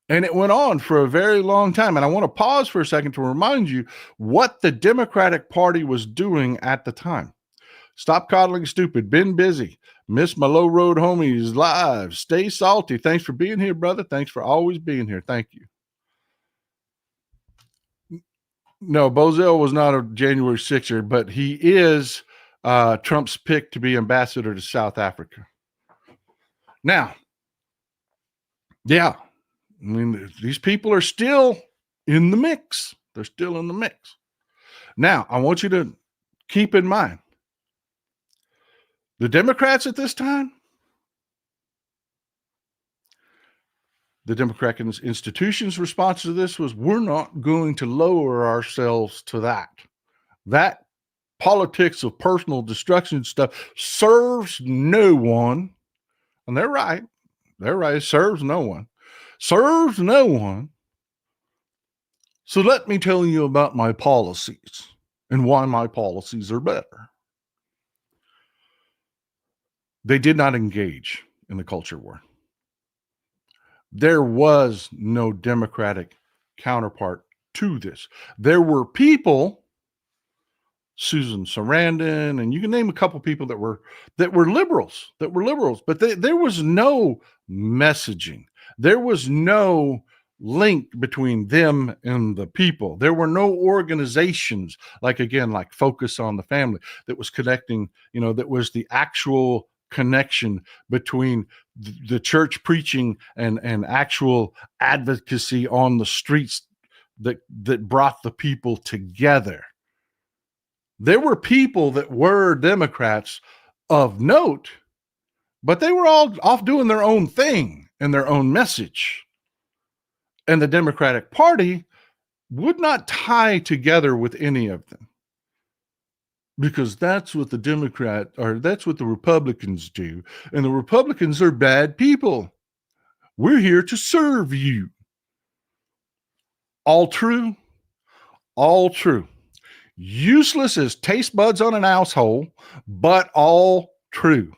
And it went on for a very long time. And I want to pause for a second to remind you what the Democratic Party was doing at the time. Stop coddling stupid. Been busy. Miss my low road homies live. Stay salty. Thanks for being here, brother. Thanks for always being here. Thank you. No, Bozell was not a January 6er, but he is Trump's pick to be ambassador to South Africa. Now, yeah, I mean, these people are still in the mix. They're still in the mix. Now, I want you to keep in mind, the Democrats at this time, the Democratic institutions' response to this was, we're not going to lower ourselves to that. That politics of personal destruction stuff serves no one. And they're right. They're right. It serves no one. Serves no one. So let me tell you about my policies and why my policies are better. They did not engage in the culture war. There was no democratic counterpart to this. There were people, Susan Sarandon, and you can name a couple people that were liberals, but there was no messaging. There was no link between them and the people. There were no organizations like Focus on the Family that was connecting, that was the actual connection between the church preaching and actual advocacy on the streets that brought the people together. There were people that were Democrats of note, but they were all off doing their own thing and their own message. And the Democratic Party would not tie together with any of them, because that's what that's what the Republicans do. And the Republicans are bad people. We're here to serve you. All true. All true. Useless as taste buds on an asshole, but all true.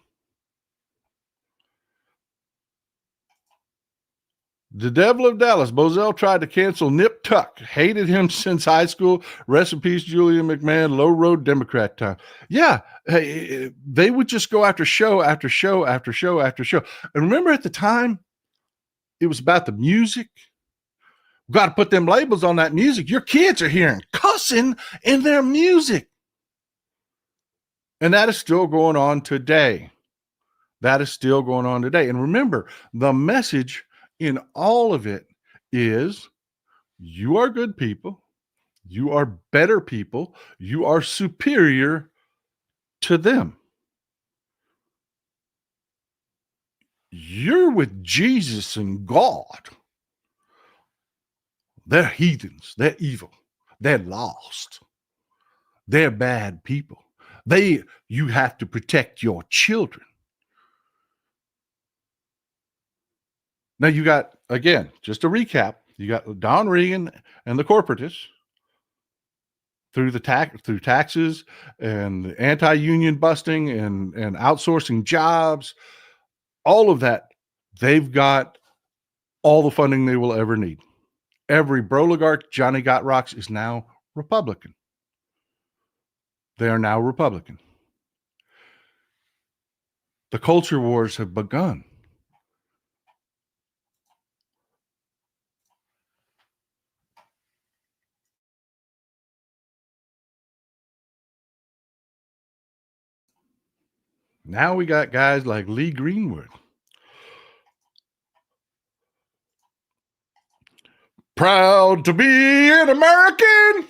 The Devil of Dallas, Bozell tried to cancel Nip Tuck. Hated him since high school. Rest in peace, Julian McMahon, low road Democrat time. Yeah, they would just go after show after show after show after show. And remember at the time, it was about the music. We've got to put them labels on that music. Your kids are hearing cussing in their music. And that is still going on today. That is still going on today. And remember, the message in all of it is you are good people. You are better people. You are superior to them. You're with Jesus and God. They're heathens. They're evil. They're lost. They're bad people. You have to protect your children. Now you got, again, just to recap, you got Don Regan and the corporatists through taxes and anti-union busting and outsourcing jobs, all of that. They've got all the funding they will ever need. Every broligarch, Johnny Got Rocks, is now Republican. They are now Republican. The culture wars have begun. Now we got guys like Lee Greenwood. Proud to be an American.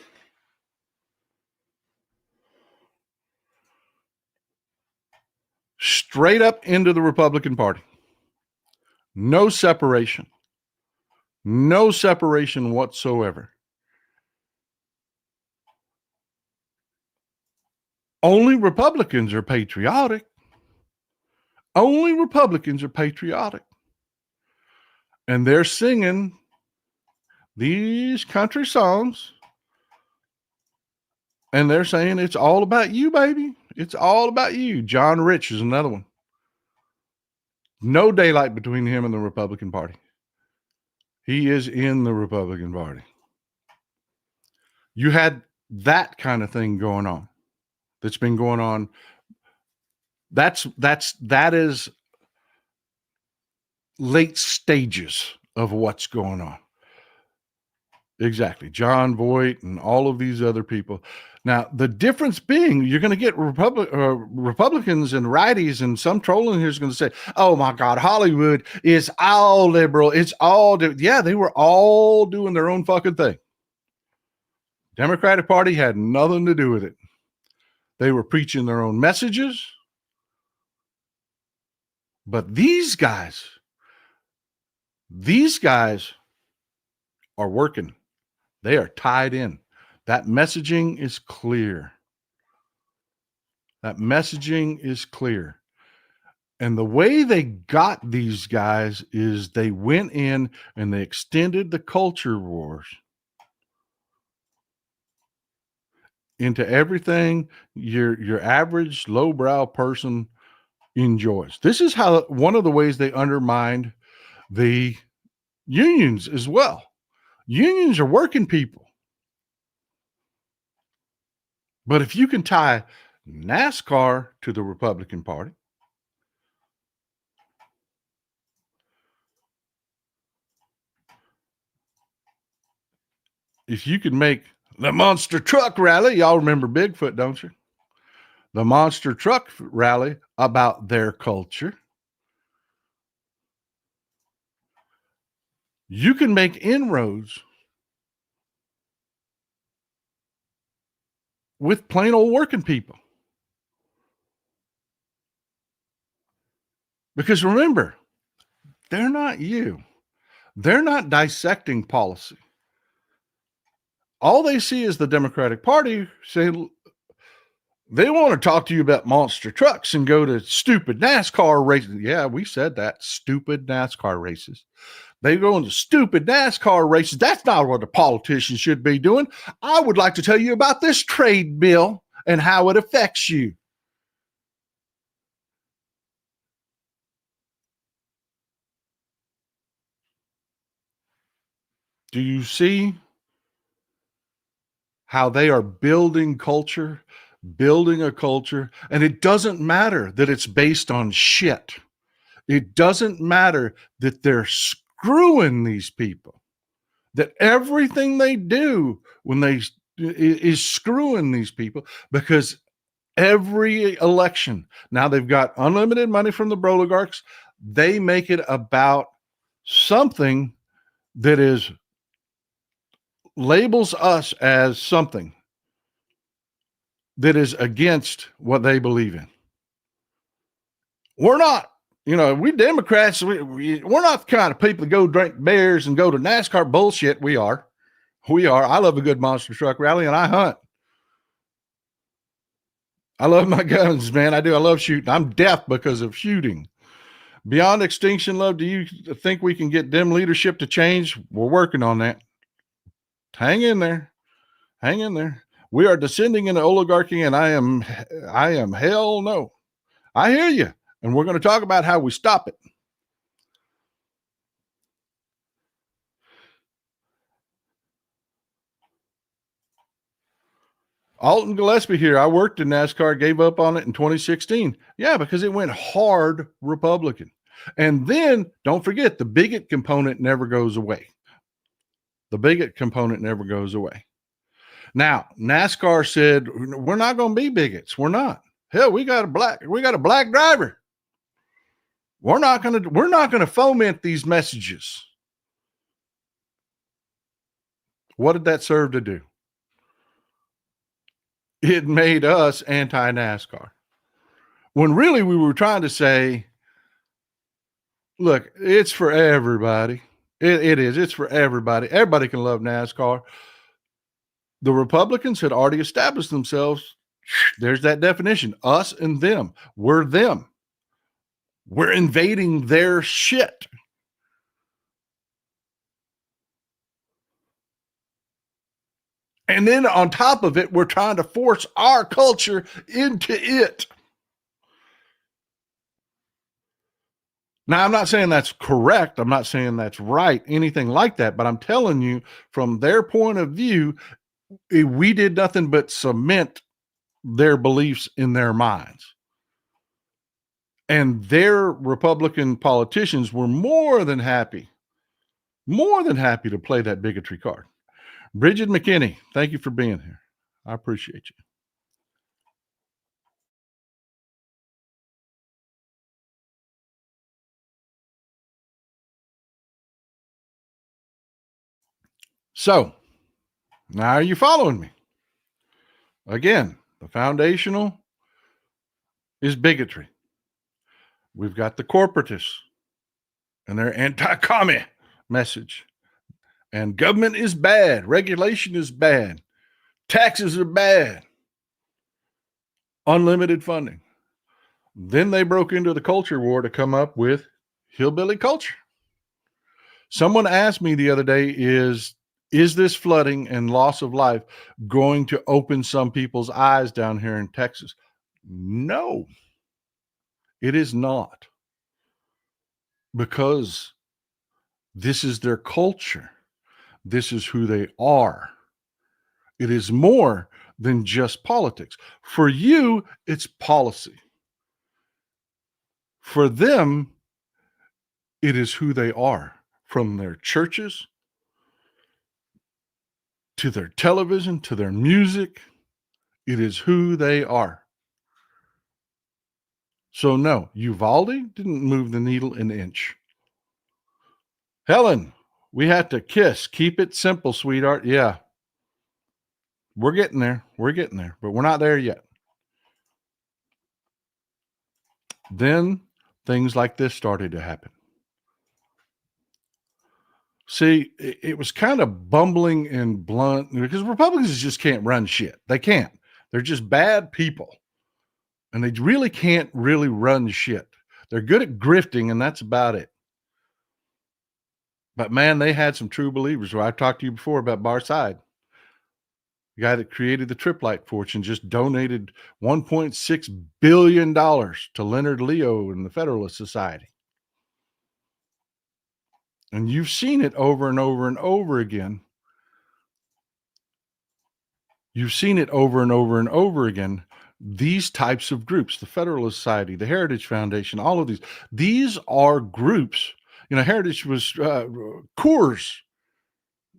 Straight up into the Republican Party. No separation. No separation whatsoever. Only Republicans are patriotic. Only Republicans are patriotic. And they're singing these country songs. And they're saying, it's all about you, baby. It's all about you. John Rich is another one. No daylight between him and the Republican Party. He is in the Republican Party. You had that kind of thing going on. That's been going on. That is late stages of what's going on. Exactly. John Voight and all of these other people. Now, the difference being, you're going to get Republicans and righties, and some trolling here is going to say, oh my God, Hollywood is all liberal. It's all, yeah, they were all doing their own fucking thing. Democratic Party had nothing to do with it. They were preaching their own messages. But these guys are working. They are tied in. That messaging is clear. That messaging is clear. And the way they got these guys is they went in and they extended the culture wars into everything your average lowbrow person enjoys. This is how one of the ways they undermined the unions as well. Unions are working people. But if you can tie NASCAR to the Republican Party, if you could make the monster truck rally, y'all remember Bigfoot, don't you? The monster truck rally about their culture. You can make inroads with plain old working people. Because remember, they're not you. They're not dissecting policy. All they see is the Democratic Party say they want to talk to you about monster trucks and go to stupid NASCAR races. Yeah, we said that. Stupid NASCAR races. They go into stupid NASCAR races. That's not what the politicians should be doing. I would like to tell you about this trade bill and how it affects you. Do you see how they are building culture, building a culture? And it doesn't matter that it's based on shit. It doesn't matter that they're screwing these people, that everything they do when they is screwing these people, because every election, now they've got unlimited money from the oligarchs. They make it about something that is labels us as something that is against what they believe in. We're not, we Democrats, we're not the kind of people that go drink beers and go to NASCAR bullshit. We are. I love a good monster truck rally, and I hunt. I love my guns, man. I do. I love shooting. I'm deaf because of shooting. Beyond extinction, love, do you think we can get Dem leadership to change? We're working on that. Hang in there. Hang in there. We are descending into oligarchy, and I am hell no. I hear you. And we're going to talk about how we stop it. Alton Gillespie here. I worked in NASCAR, gave up on it in 2016. Yeah, because it went hard Republican. And then don't forget, the bigot component never goes away. The bigot component never goes away. Now, NASCAR said, we're not going to be bigots. We're not. Hell, we got a black driver. We're not going to foment these messages. What did that serve to do? It made us anti-NASCAR. When really we were trying to say, look, it's for everybody. It is. It's for everybody. Everybody can love NASCAR. The Republicans had already established themselves. There's that definition. Us and them. We're them. We're invading their shit. And then on top of it, we're trying to force our culture into it. Now, I'm not saying that's correct. I'm not saying that's right, anything like that. But I'm telling you, from their point of view, we did nothing but cement their beliefs in their minds. And their Republican politicians were more than happy to play that bigotry card. Bridget McKinney, thank you for being here. I appreciate you. So, now are you following me? Again, the foundational is bigotry. We've got the corporatists and their anti-commie message. And government is bad. Regulation is bad. Taxes are bad. unlimited funding. Then they broke into the culture war to come up with hillbilly culture. Someone asked me the other day, is this flooding and loss of life going to open some people's eyes down here in Texas? No, it is not, because this is their culture. This is who they are. It is more than just politics. For you, it's policy. For them, it is who they are, from their churches to their television to their music. It is who they are. So, no, Uvalde didn't move the needle an inch. Helen, we had to kiss. Keep it simple, sweetheart. Yeah, we're getting there. We're getting there, but we're not there yet. Then things like this started to happen. See, it was kind of bumbling and blunt, because Republicans just can't run shit. They can't. They're just bad people, and they really can't really run shit. They're good at grifting, and that's about it. But man, they had some true believers. Where I talked to you before about Barside, the guy that created the Triplite fortune, just donated $1.6 billion to Leonard Leo and the Federalist Society. And you've seen it over and over and over again. You've seen it over and over and over again. These types of groups, the Federalist Society, the Heritage Foundation, all of these are groups. You know, Heritage was Coors.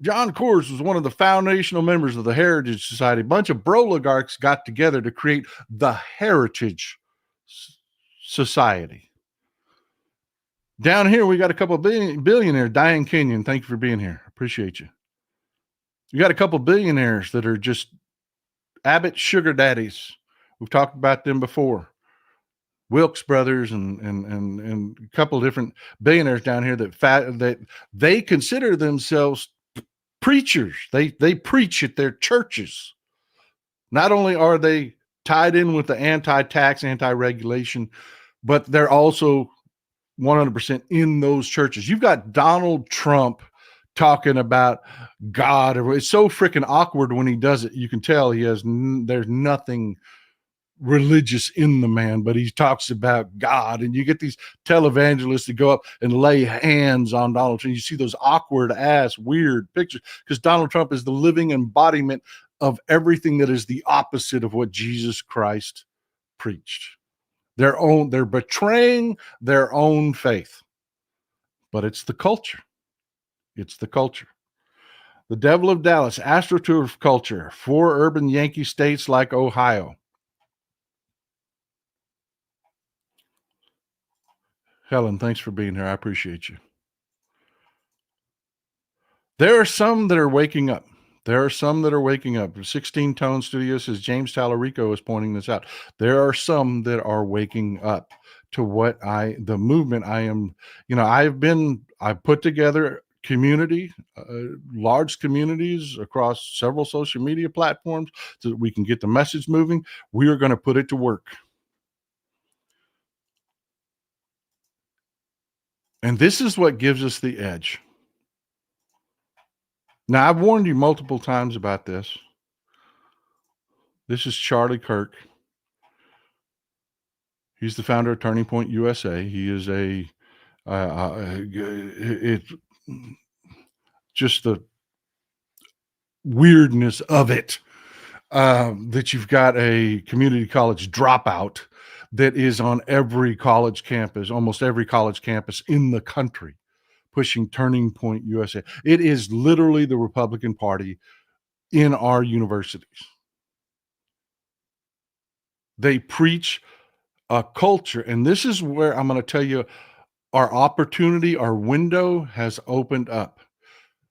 John Coors was one of the foundational members of the Heritage Society. A bunch of broligarchs got together to create the Heritage Society. Down here, we got a couple of billionaires. Diane Kenyon, thank you for being here. Appreciate you. You got a couple of billionaires that are just Abbott sugar daddies. We've talked about them before. Wilkes brothers and a couple of different billionaires down here that they consider themselves preachers. They preach at their churches. Not only are they tied in with the anti-tax, anti-regulation, but they're also 100% in those churches. You've got Donald Trump talking about God. It's so freaking awkward when he does it. You can tell there's nothing religious in the man, but he talks about God. And you get these televangelists that go up and lay hands on Donald Trump. You see those awkward ass weird pictures, because Donald Trump is the living embodiment of everything that is the opposite of what Jesus Christ preached. They're betraying their own faith. But it's the culture. It's the culture. The Devil of Dallas, AstroTurf culture, 4 urban Yankee states like Ohio. Helen, thanks for being here. I appreciate you. There are some that are waking up. There are some that are waking up. 16 Tone Studio says James Tallarico is pointing this out. There are some that are waking up to the movement I am, I've put together community, large communities across several social media platforms so that we can get the message moving. We are going to put it to work. And this is what gives us the edge. Now, I've warned you multiple times about this. This is Charlie Kirk. He's the founder of Turning Point USA. He is it's just the weirdness of it, that you've got a community college dropout that is on every college campus, almost every college campus in the country, pushing Turning Point USA. It is literally the Republican Party in our universities. They preach a culture, and this is where I'm going to tell you our opportunity, our window has opened up.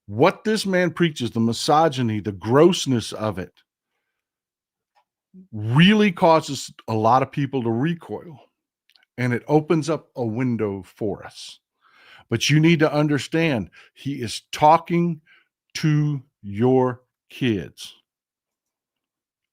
What this man preaches, the misogyny, the grossness of it, really causes a lot of people to recoil, and it opens up a window for us. But you need to understand, he is talking to your kids,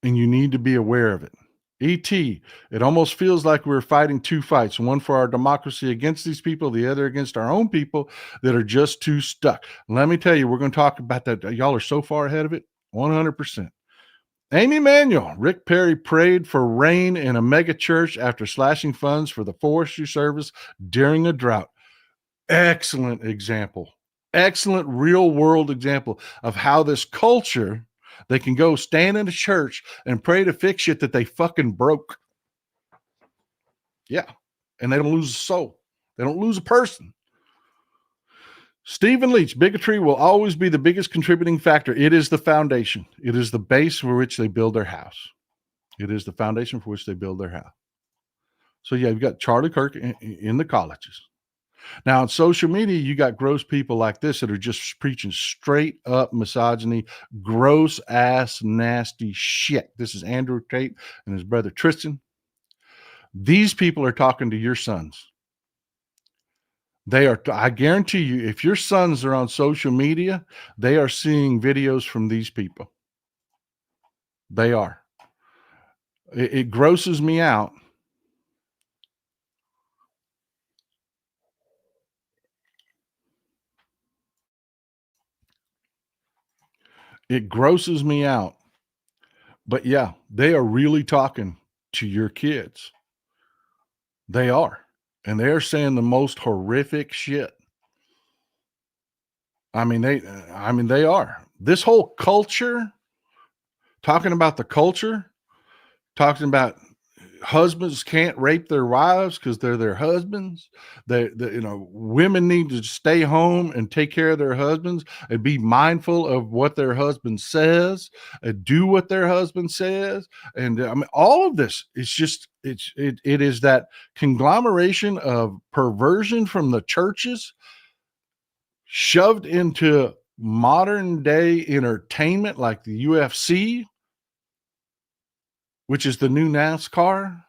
and you need to be aware of it. ET, it almost feels like we're fighting two fights, one for our democracy against these people, the other against our own people that are just too stuck. Let me tell you, we're going to talk about that. Y'all are so far ahead of it. 100%. Amy Manuel, Rick Perry prayed for rain in a mega church after slashing funds for the forestry service during a drought. Excellent example. Excellent real world example of how this culture, they can go stand in a church and pray to fix shit that they fucking broke. Yeah. And they don't lose a soul. They don't lose a person. Stephen Leach, bigotry will always be the biggest contributing factor. It is the foundation. It is the base for which they build their house. It is the foundation for which they build their house. So yeah, you've got Charlie Kirk in the colleges. Now on social media, you got gross people like this that are just preaching straight up misogyny, gross ass, nasty shit. This is Andrew Tate and his brother Tristan. These people are talking to your sons. They are, I guarantee you, if your sons are on social media, they are seeing videos from these people. They are. It grosses me out. It grosses me out. But yeah, they are really talking to your kids. They are. And they're saying the most horrific shit. They are. This whole culture, talking about the culture, talking about husbands can't rape their wives because they're their husbands. Women need to stay home and take care of their husbands and be mindful of what their husband says and do what their husband says. And all of this is just, it is that conglomeration of perversion from the churches shoved into modern day entertainment like the UFC, which is the new NASCAR.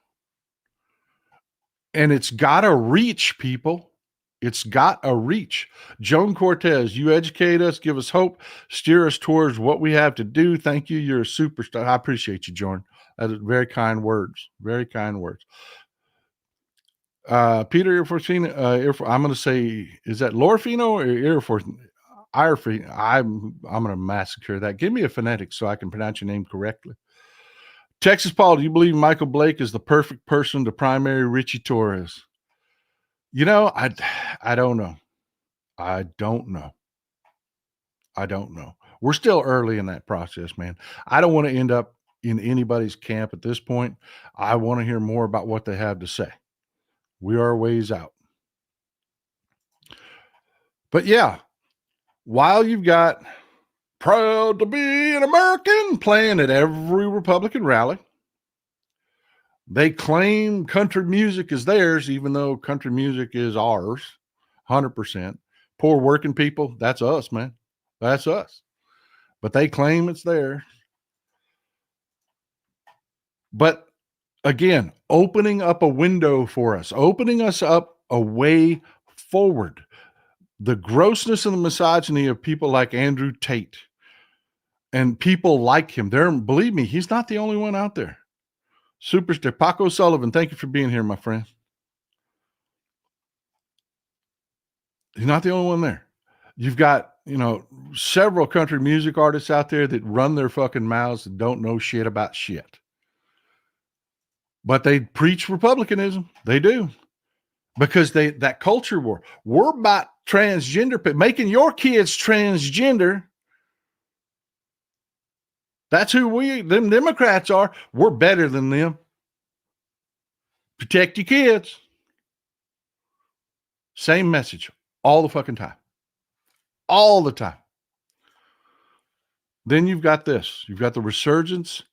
And it's got a reach, people. It's got a reach. Joan Cortez, you educate us, give us hope, steer us towards what we have to do. Thank you. You're a superstar. I appreciate you, Joan. That is very kind words. Very kind words. Peter Irforcino, I'm going to say, is that Lorfino or Irforcino? I'm going to massacre that. Give me a phonetic so I can pronounce your name correctly. Texas Paul, do you believe Michael Blake is the perfect person to primary Richie Torres? I don't know. I don't know. I don't know. We're still early in that process, man. I don't want to end up in anybody's camp at this point. I want to hear more about what they have to say. We are a ways out. But yeah, while you've got proud to be an American playing at every Republican rally, they claim country music is theirs, even though country music is ours, 100%. Poor working people, that's us, man. That's us. But they claim it's theirs. But again, opening up a window for us, opening us up a way forward. The grossness and the misogyny of people like Andrew Tate and people like him. Believe me, he's not the only one out there. Superstar Paco Sullivan, thank you for being here, my friend. He's not the only one there. You've got, several country music artists out there that run their fucking mouths and don't know shit about shit. But they preach republicanism. They do. Because that culture war. We're about transgender, making your kids transgender. That's who them Democrats are. We're better than them. Protect your kids. Same message all the fucking time. All the time. Then you've got this. You've got the resurgence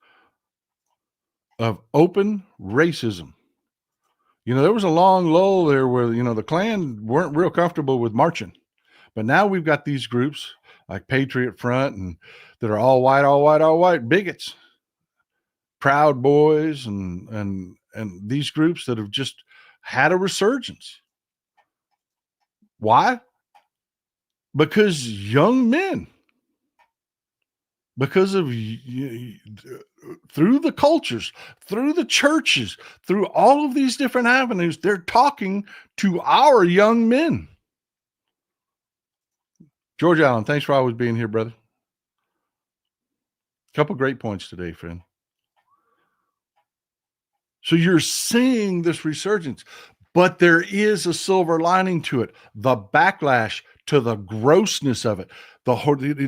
of open racism. There was a long lull there where, the Klan weren't real comfortable with marching. But now we've got these groups like Patriot Front and that are all white bigots, Proud Boys, and these groups that have just had a resurgence. Why? Because young men, because of through the cultures, through the churches, through all of these different avenues, they're talking to our young men. George Allen, thanks for always being here, brother. Couple great points today, friend. So you're seeing this resurgence, but there is a silver lining to it. The backlash to the grossness of it.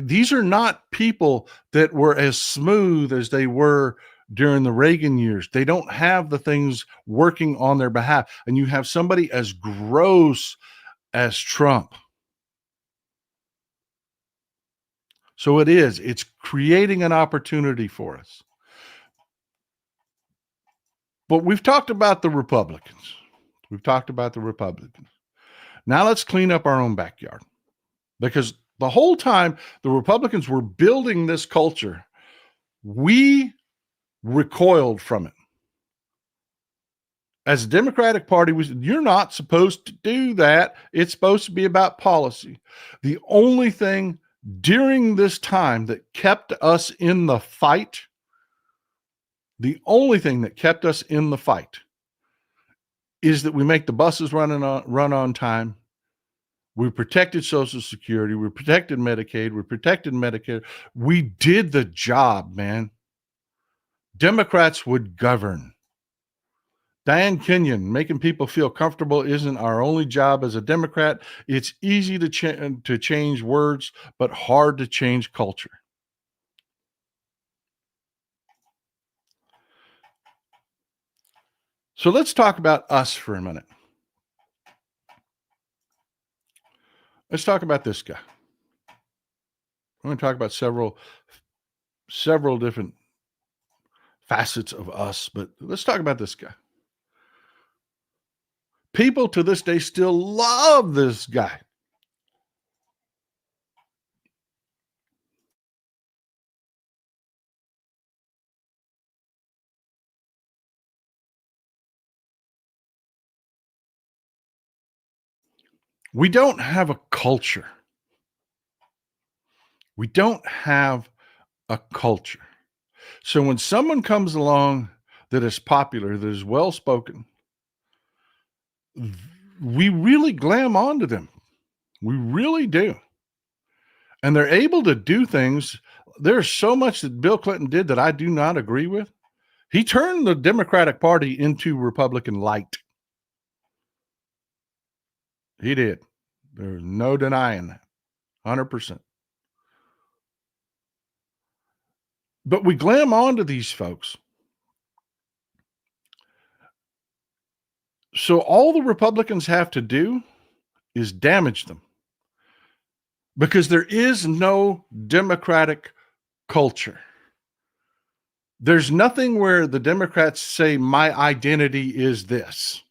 These are not people that were as smooth as they were during the Reagan years. They don't have the things working on their behalf. And you have somebody as gross as Trump. So it's creating an opportunity for us. But we've talked about the Republicans. Now let's clean up our own backyard, because the whole time the Republicans were building this culture, we recoiled from it. As a Democratic Party, we said, you're not supposed to do that. It's supposed to be about policy. The only thing during this time that kept us in the fight, is that we make the buses run on time. We protected Social Security. We protected Medicaid. We protected Medicare. We did the job, man. Democrats would govern. Diane Kenyon, making people feel comfortable isn't our only job as a Democrat. It's easy to change words, but hard to change culture. So let's talk about us for a minute. Let's talk about this guy. I'm going to talk about several different facets of us, but let's talk about this guy. People to this day still love this guy. We don't have a culture. So when someone comes along that is popular, that is well-spoken, we really glam onto them. We really do. And they're able to do things. There's so much that Bill Clinton did that I do not agree with. He turned the Democratic Party into Republican light. He did. There's no denying that. 100%. But we glam onto these folks. So all the Republicans have to do is damage them, because there is no Democratic culture. There's nothing where the Democrats say, my identity is this.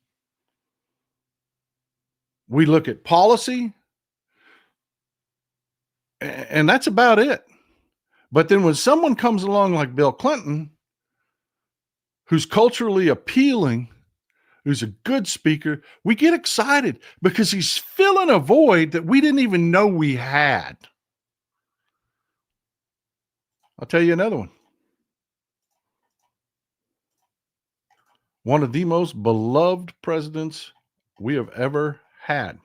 We look at policy, and that's about it. But then when someone comes along like Bill Clinton, who's culturally appealing, who's a good speaker, we get excited because he's filling a void that we didn't even know we had. I'll tell you another one. One of the most beloved presidents we have ever had.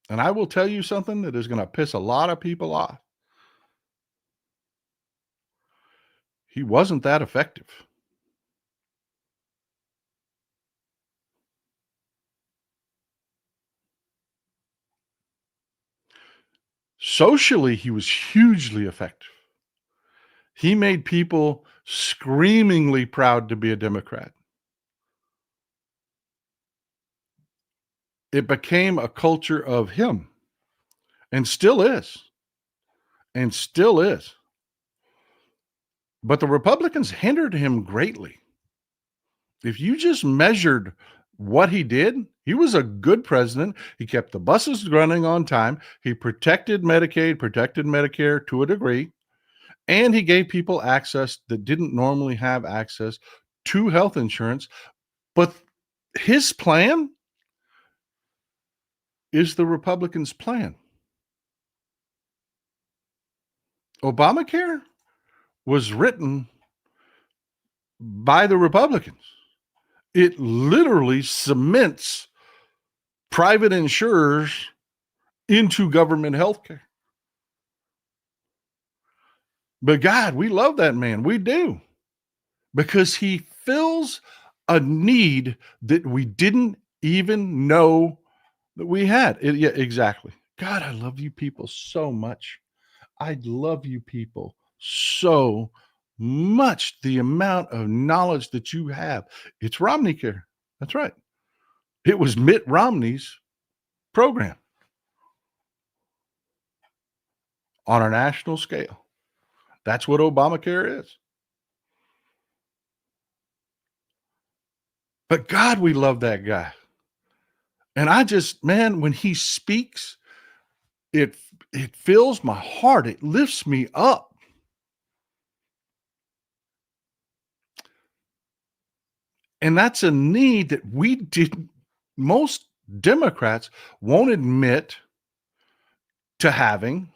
And I will tell you something that is going to piss a lot of people off. He wasn't that effective. Socially, he was hugely effective. He made people screamingly proud to be a Democrat. It became a culture of him, and still is. But the Republicans hindered him greatly. If you just measured what he did, he was a good president. He kept the buses running on time. He protected Medicaid, protected Medicare to a degree, and he gave people access that didn't normally have access to health insurance. But his plan is the Republicans' plan. Obamacare was written by the Republicans. It literally cements private insurers into government healthcare. But God, we love that man. We do. Because he fills a need that we didn't even know that we had. Yeah, exactly. God, I love you people so much. I love you people so much. The amount of knowledge that you have. It's Romney Care. That's right. It was Mitt Romney's program on a national scale. That's what Obamacare is. But God, we love that guy. And I just, man, when he speaks, it it fills my heart. It lifts me up. And that's a need that we didn't most Democrats won't admit to having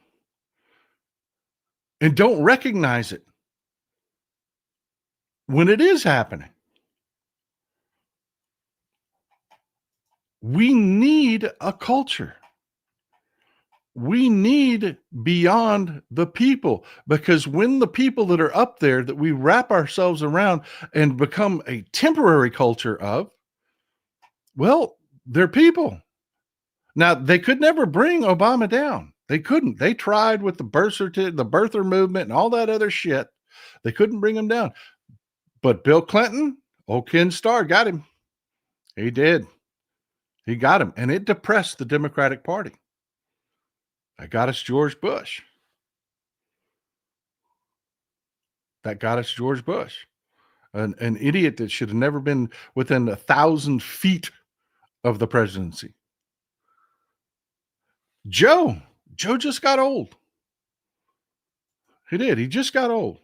and don't recognize it when it is happening. We need a culture. We need beyond the people, because when the people that are up there that we wrap ourselves around and become a temporary culture of, well, they're people. Now, they could never bring Obama down. They couldn't. They tried with the the birther movement and all that other shit. They couldn't bring him down. But Bill Clinton, old Ken Starr, got him. He did. He got him. And it depressed the Democratic Party. That got us George Bush. That got us George Bush. An idiot that should have never been within 1,000 feet of the presidency. Joe. Joe just got old. He did. He just got old.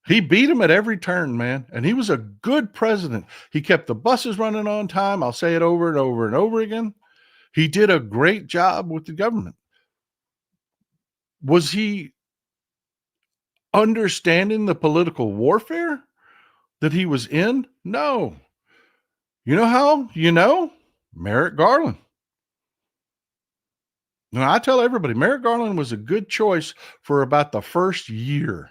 He beat him at every turn, man. And he was a good president. He kept the buses running on time. I'll say it over and over and over again. He did a great job with the government. Was he understanding the political warfare that he was in? No. You know how? Merrick Garland. Now, I tell everybody, Merrick Garland was a good choice for about the first year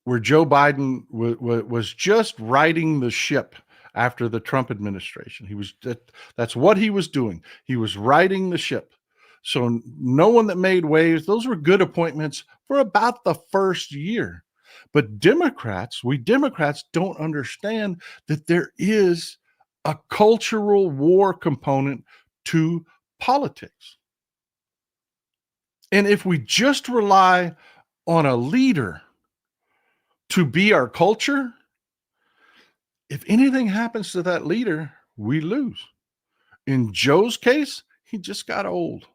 where Joe Biden was just riding the ship after the Trump administration. That's what he was doing. He was riding the ship. So no one that made waves, those were good appointments for about the first year. But we Democrats don't understand that there is a cultural war component to politics. And if we just rely on a leader to be our culture, if anything happens to that leader, we lose. In Joe's case, he just got old.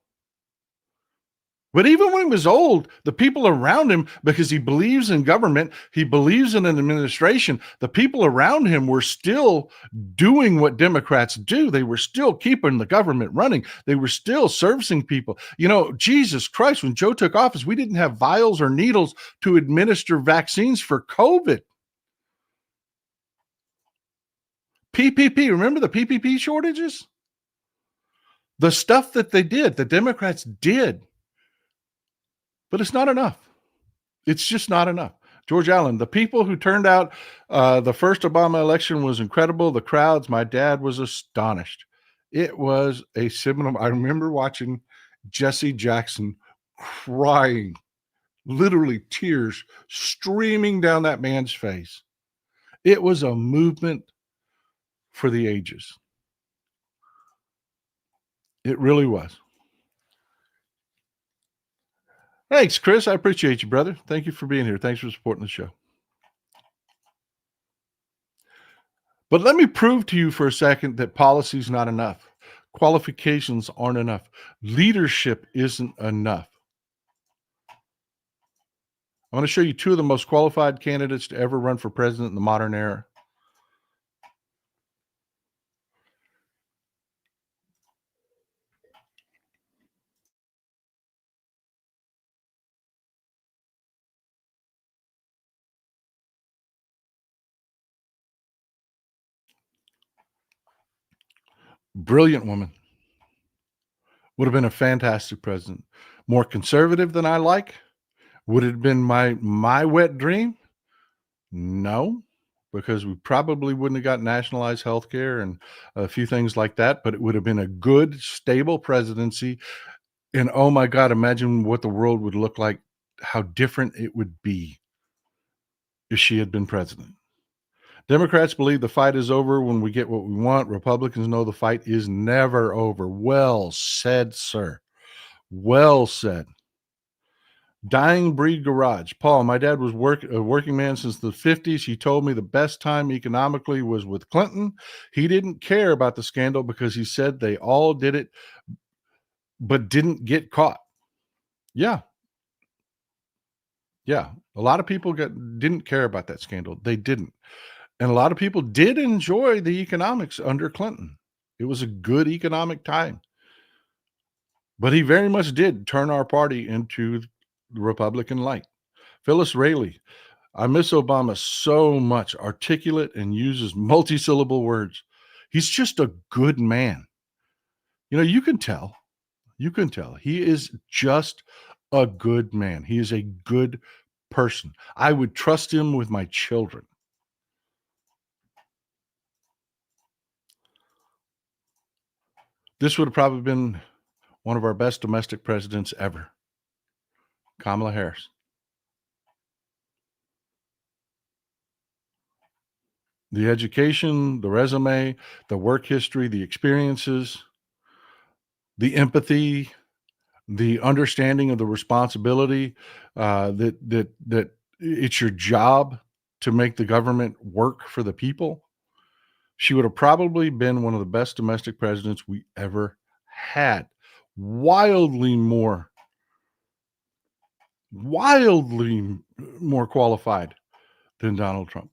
But even when he was old, the people around him, because he believes in government, he believes in an administration, the people around him were still doing what Democrats do. They were still keeping the government running. They were still servicing people. Jesus Christ, when Joe took office, we didn't have vials or needles to administer vaccines for COVID. PPP, remember the PPP shortages? The stuff that they did, the Democrats did, but it's not enough. It's just not enough. George Allen, the people who turned out the first Obama election was incredible. The crowds, my dad was astonished. It was a seminal. I remember watching Jesse Jackson crying, literally tears streaming down that man's face. It was a movement for the ages. It really was. Thanks, Chris. I appreciate you, brother. Thank you for being here. Thanks for supporting the show. But let me prove to you for a second that policy is not enough. Qualifications aren't enough. Leadership isn't enough. I want to show you two of the most qualified candidates to ever run for president in the modern era. Brilliant woman. Would have been a fantastic president. More conservative than I like. Would it have been my wet dream? No, because we probably wouldn't have got nationalized healthcare and a few things like that, but it would have been a good, stable presidency. And oh my God, imagine what the world would look like, how different it would be if she had been president. Democrats believe the fight is over when we get what we want. Republicans know the fight is never over. Well said, sir. Well said. Dying breed garage. Paul, my dad was a working man since the 50s. He told me the best time economically was with Clinton. He didn't care about the scandal because he said they all did it, but didn't get caught. Yeah. Yeah. A lot of people didn't care about that scandal. They didn't. And a lot of people did enjoy the economics under Clinton. It was a good economic time. But he very much did turn our party into the Republican light. Phyllis Rayleigh, I miss Obama so much, articulate and uses multi-syllable words. He's just a good man. You know, you can tell. You can tell. He is just a good man. He is a good person. I would trust him with my children. This would have probably been one of our best domestic presidents ever. Kamala Harris. The education, the resume, the work history, the experiences, the empathy, the understanding of the responsibility, that it's your job to make the government work for the people. She would have probably been one of the best domestic presidents we ever had. Wildly more qualified than Donald Trump,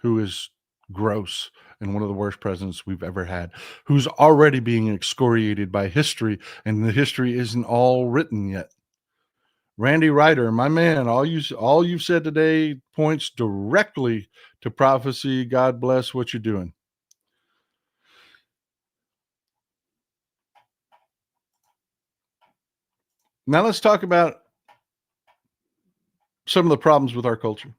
who is gross and one of the worst presidents we've ever had, who's already being excoriated by history, and the history isn't all written yet. Randy Ryder, my man, all you've said today points directly to prophecy. God bless what you're doing. Now let's talk about some of the problems with our culture.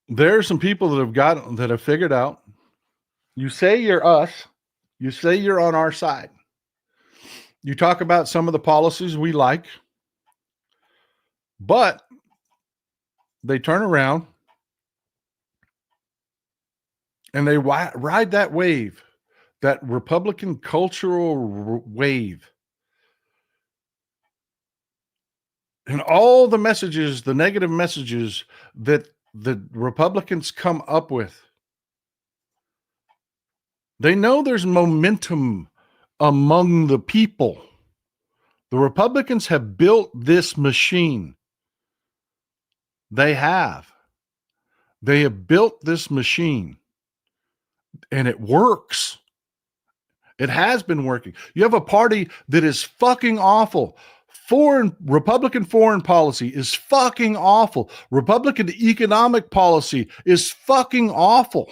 There are some people that have figured out. You say you're us. You say you're on our side. You talk about some of the policies we like, but they turn around and they ride that wave, that Republican cultural wave. And all the messages, the negative messages that the Republicans come up with, they know there's momentum among the people. The Republicans have built this machine. They have. They have built this machine, and it works. It has been working. You have a party that is fucking awful. Republican foreign policy is fucking awful. Republican economic policy is fucking awful.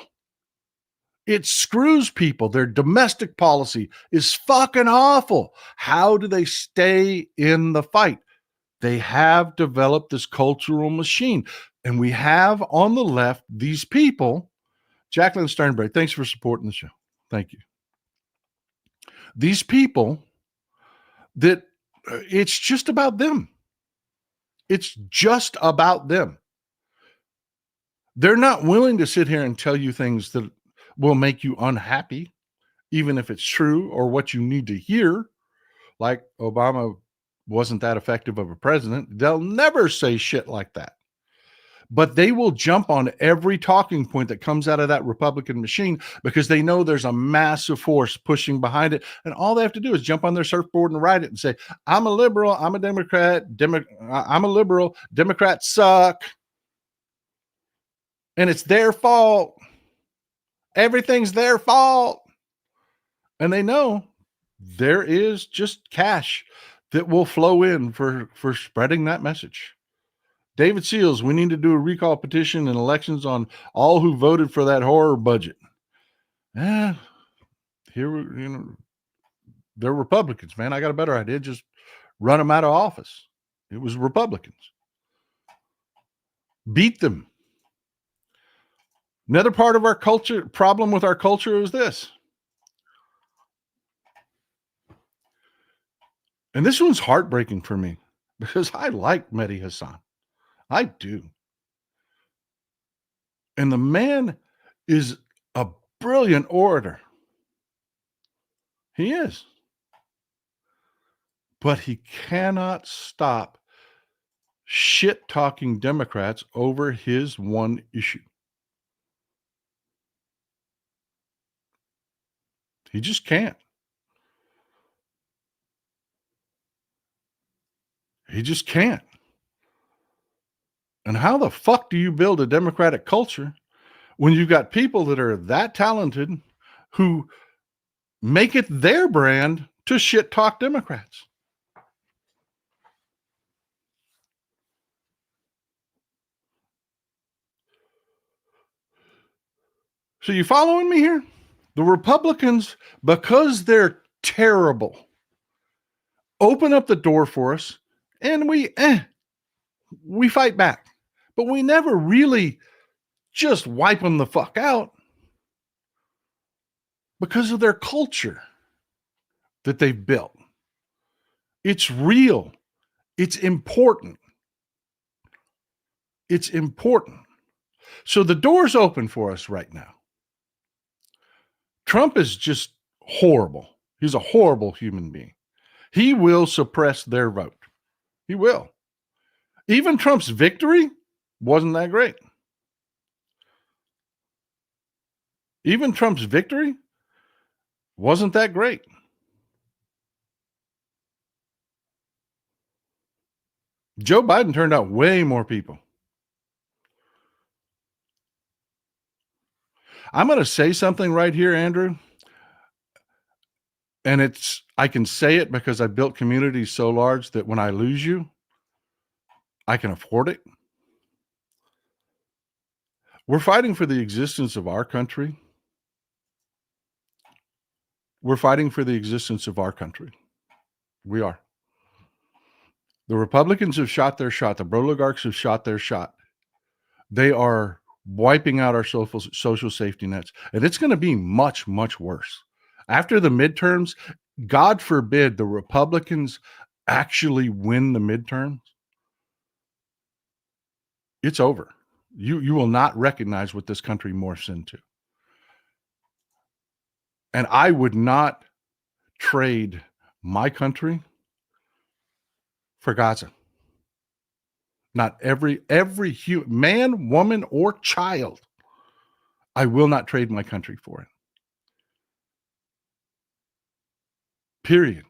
It screws people. Their domestic policy is fucking awful. How do they stay in the fight? They have developed this cultural machine. And we have on the left these people. Jacqueline Sternberg, thanks for supporting the show. Thank you. These people that it's just about them. It's just about them. They're not willing to sit here and tell you things that will make you unhappy, even if it's true or what you need to hear. Like Obama wasn't that effective of a president. They'll never say shit like that. But they will jump on every talking point that comes out of that Republican machine because they know there's a massive force pushing behind it. And all they have to do is jump on their surfboard and ride it and say, I'm a liberal, I'm a Democrat, I'm a liberal, Democrats suck. And it's their fault. Everything's their fault. And they know there is just cash that will flow in for spreading that message. David Seals, we need to do a recall petition and elections on all who voted for that horror budget. Here, they're Republicans, man. I got a better idea. Just run them out of office. It was Republicans. Beat them. Another part of our culture, problem with our culture is this. And this one's heartbreaking for me because I like Mehdi Hassan. I do. And the man is a brilliant orator. He is. But he cannot stop shit talking Democrats over his one issue. He just can't. He just can't. And how the fuck do you build a democratic culture when you've got people that are that talented who make it their brand to shit talk Democrats? So you following me here? The Republicans, because they're terrible, open up the door for us and we fight back. But we never really just wipe them the fuck out because of their culture that they've built. It's real. It's important. It's important. So the door's open for us right now. Trump is just horrible. He's a horrible human being. He will suppress their vote. He will. Even Trump's victory wasn't that great. Even Trump's victory wasn't that great. Joe Biden turned out way more people. I'm going to say something right here, Andrew. And I can say it because I built communities so large that when I lose you, I can afford it. We're fighting for the existence of our country. We're fighting for the existence of our country. We are. The Republicans have shot their shot. The oligarchs have shot their shot. They are wiping out our social safety nets. And it's going to be much, much worse. After the midterms, God forbid the Republicans actually win the midterms. It's over. You will not recognize what this country morphs into. And I would not trade my country for Gaza. Not every human, man, woman, or child. I will not trade my country for it. Period.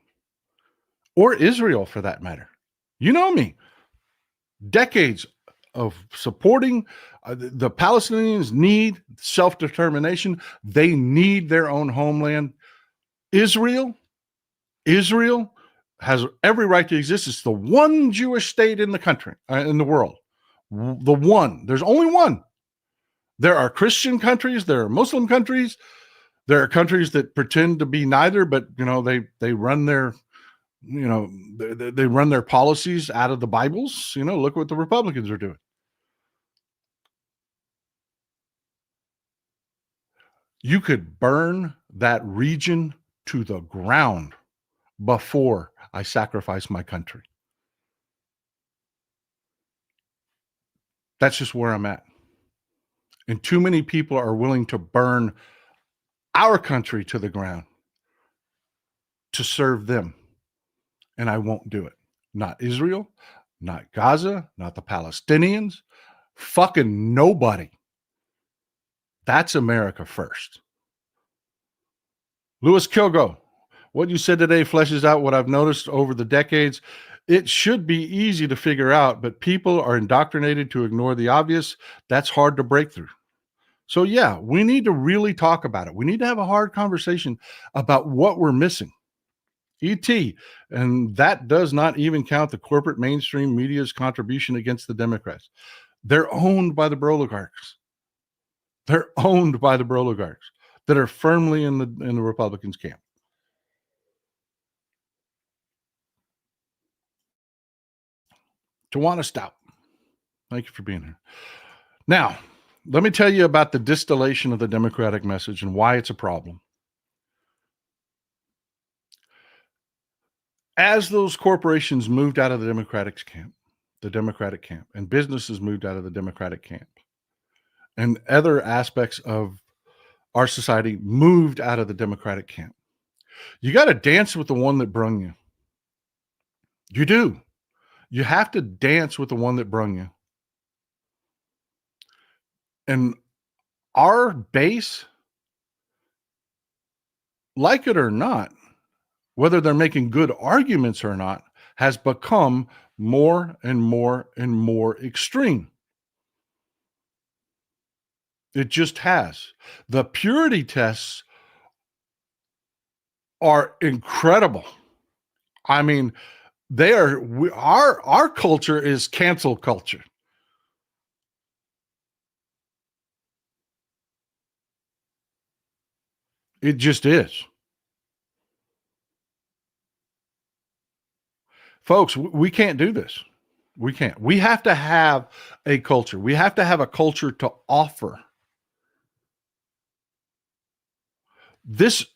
Or Israel, for that matter. You know me. Decades of supporting the Palestinians need self-determination. They need their own homeland. Israel has every right to exist. It's the one Jewish state in the country, in the world. The one. There's only one. There are Christian countries. There are Muslim countries. There are countries that pretend to be neither, but they run their they run their policies out of the Bibles. Look what the Republicans are doing. You could burn that region to the ground before I sacrifice my country. That's just where I'm at. And too many people are willing to burn our country to the ground to serve them. And I won't do it. Not Israel, not Gaza, not the Palestinians, fucking nobody. That's America first. Louis Kilgo, what you said today fleshes out what I've noticed over the decades. It should be easy to figure out, but people are indoctrinated to ignore the obvious. That's hard to break through. So yeah, we need to really talk about it. We need to have a hard conversation about what we're missing. ET. And that does not even count the corporate mainstream media's contribution against the Democrats. They're owned by the oligarchs. They're owned by the oligarchs that are firmly in the Republicans' camp. Tawana Stout, thank you for being here. Now, let me tell you about the distillation of the Democratic message and why it's a problem. As those corporations moved out of the Democratic camp, and businesses moved out of the Democratic camp, and other aspects of our society moved out of the Democratic camp, you got to dance with the one that brung you. You do. You have to dance with the one that brung you. And our base, like it or not, whether they're making good arguments or not, has become more and more and more extreme. It just has. The purity tests are incredible. I mean, our culture is cancel culture. It just is. Folks, we can't do this. We can't. We have to have a culture. We have to have a culture to offer. This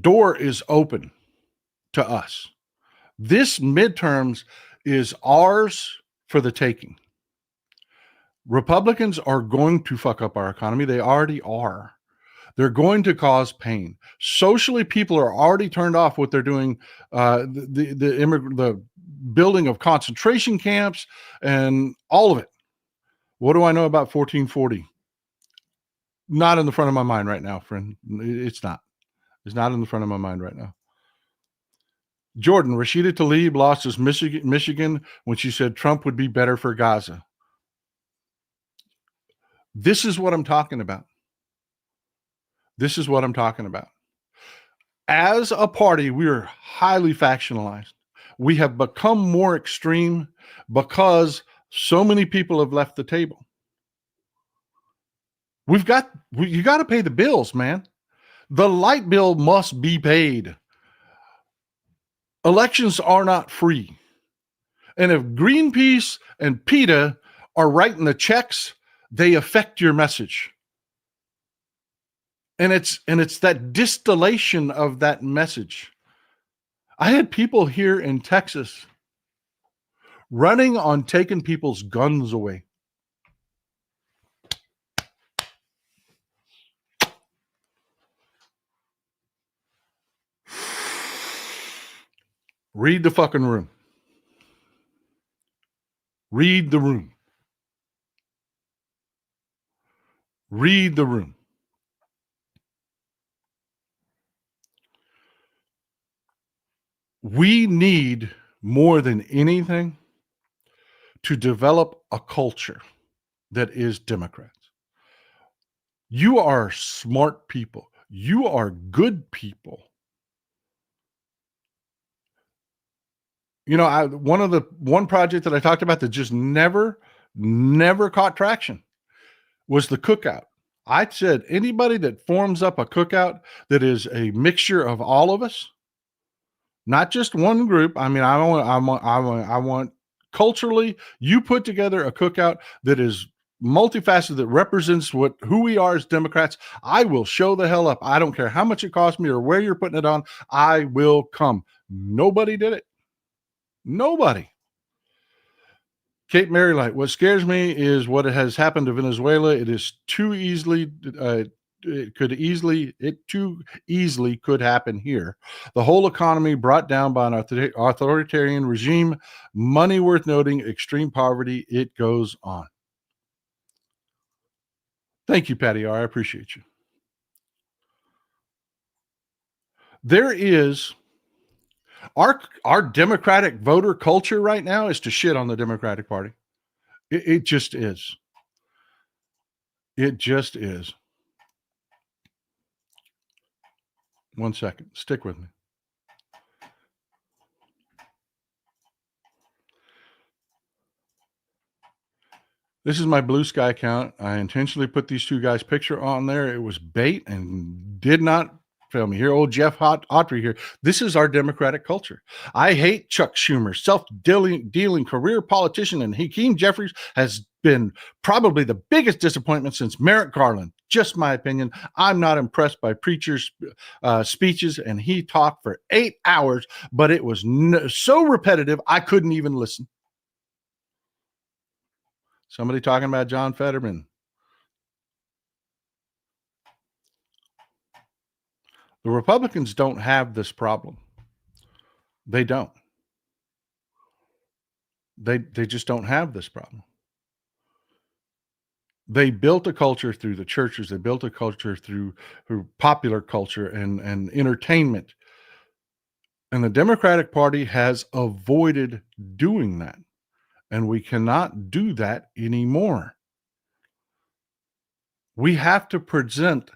door is open to us. This midterms is ours for the taking. Republicans are going to fuck up our economy. They already are. They're going to cause pain. Socially, people are already turned off what they're doing. The building of concentration camps and all of it. What do I know about 1440? Not in the front of my mind right now, friend. It's not. It's not in the front of my mind right now. Jordan, Rashida Tlaib lost his Michigan when she said Trump would be better for Gaza. This is what I'm talking about. This is what I'm talking about. As a party, we are highly factionalized. We have become more extreme because so many people have left the table. You got to pay the bills, man. The light bill must be paid. Elections are not free. And if Greenpeace and PETA are writing the checks, they affect your message. And it's that distillation of that message. I had people here in Texas running on taking people's guns away. Read the fucking room. Read the room. Read the room. We need more than anything to develop a culture that is Democrats. You are smart people. You are good people. You know, one project that I talked about that just never caught traction was the cookout. I said anybody that forms up a cookout that is a mixture of all of us, not just one group. I mean, I want culturally, you put together a cookout that is multifaceted, that represents who we are as Democrats. I will show the hell up. I don't care how much it costs me or where you're putting it on. I will come. Nobody did it. Nobody. Kate Marylight, what scares me is what has happened to Venezuela. It is too easily, it too easily could happen here. The whole economy brought down by an authoritarian regime, money worth noting, extreme poverty. It goes on. Thank you, Patty R. I appreciate you. There is our Democratic voter culture right now is to shit on the Democratic Party. It just is. It just is. 1 second. Stick with me. This is my Blue Sky account. I intentionally put these two guys' picture on there. It was bait and did not fail me. Here, old Jeff Autry here. This is our Democratic culture. I hate Chuck Schumer, self-dealing career politician, and Hakeem Jeffries has been probably the biggest disappointment since Merrick Garland. Just my opinion. I'm not impressed by preachers' speeches, and he talked for 8 hours, but it was so repetitive I couldn't even listen. Somebody talking about John Fetterman. The Republicans don't have this problem. They don't. They just don't have this problem. They built a culture through the churches. They built a culture through popular culture and entertainment. And the Democratic Party has avoided doing that. And we cannot do that anymore. We have to present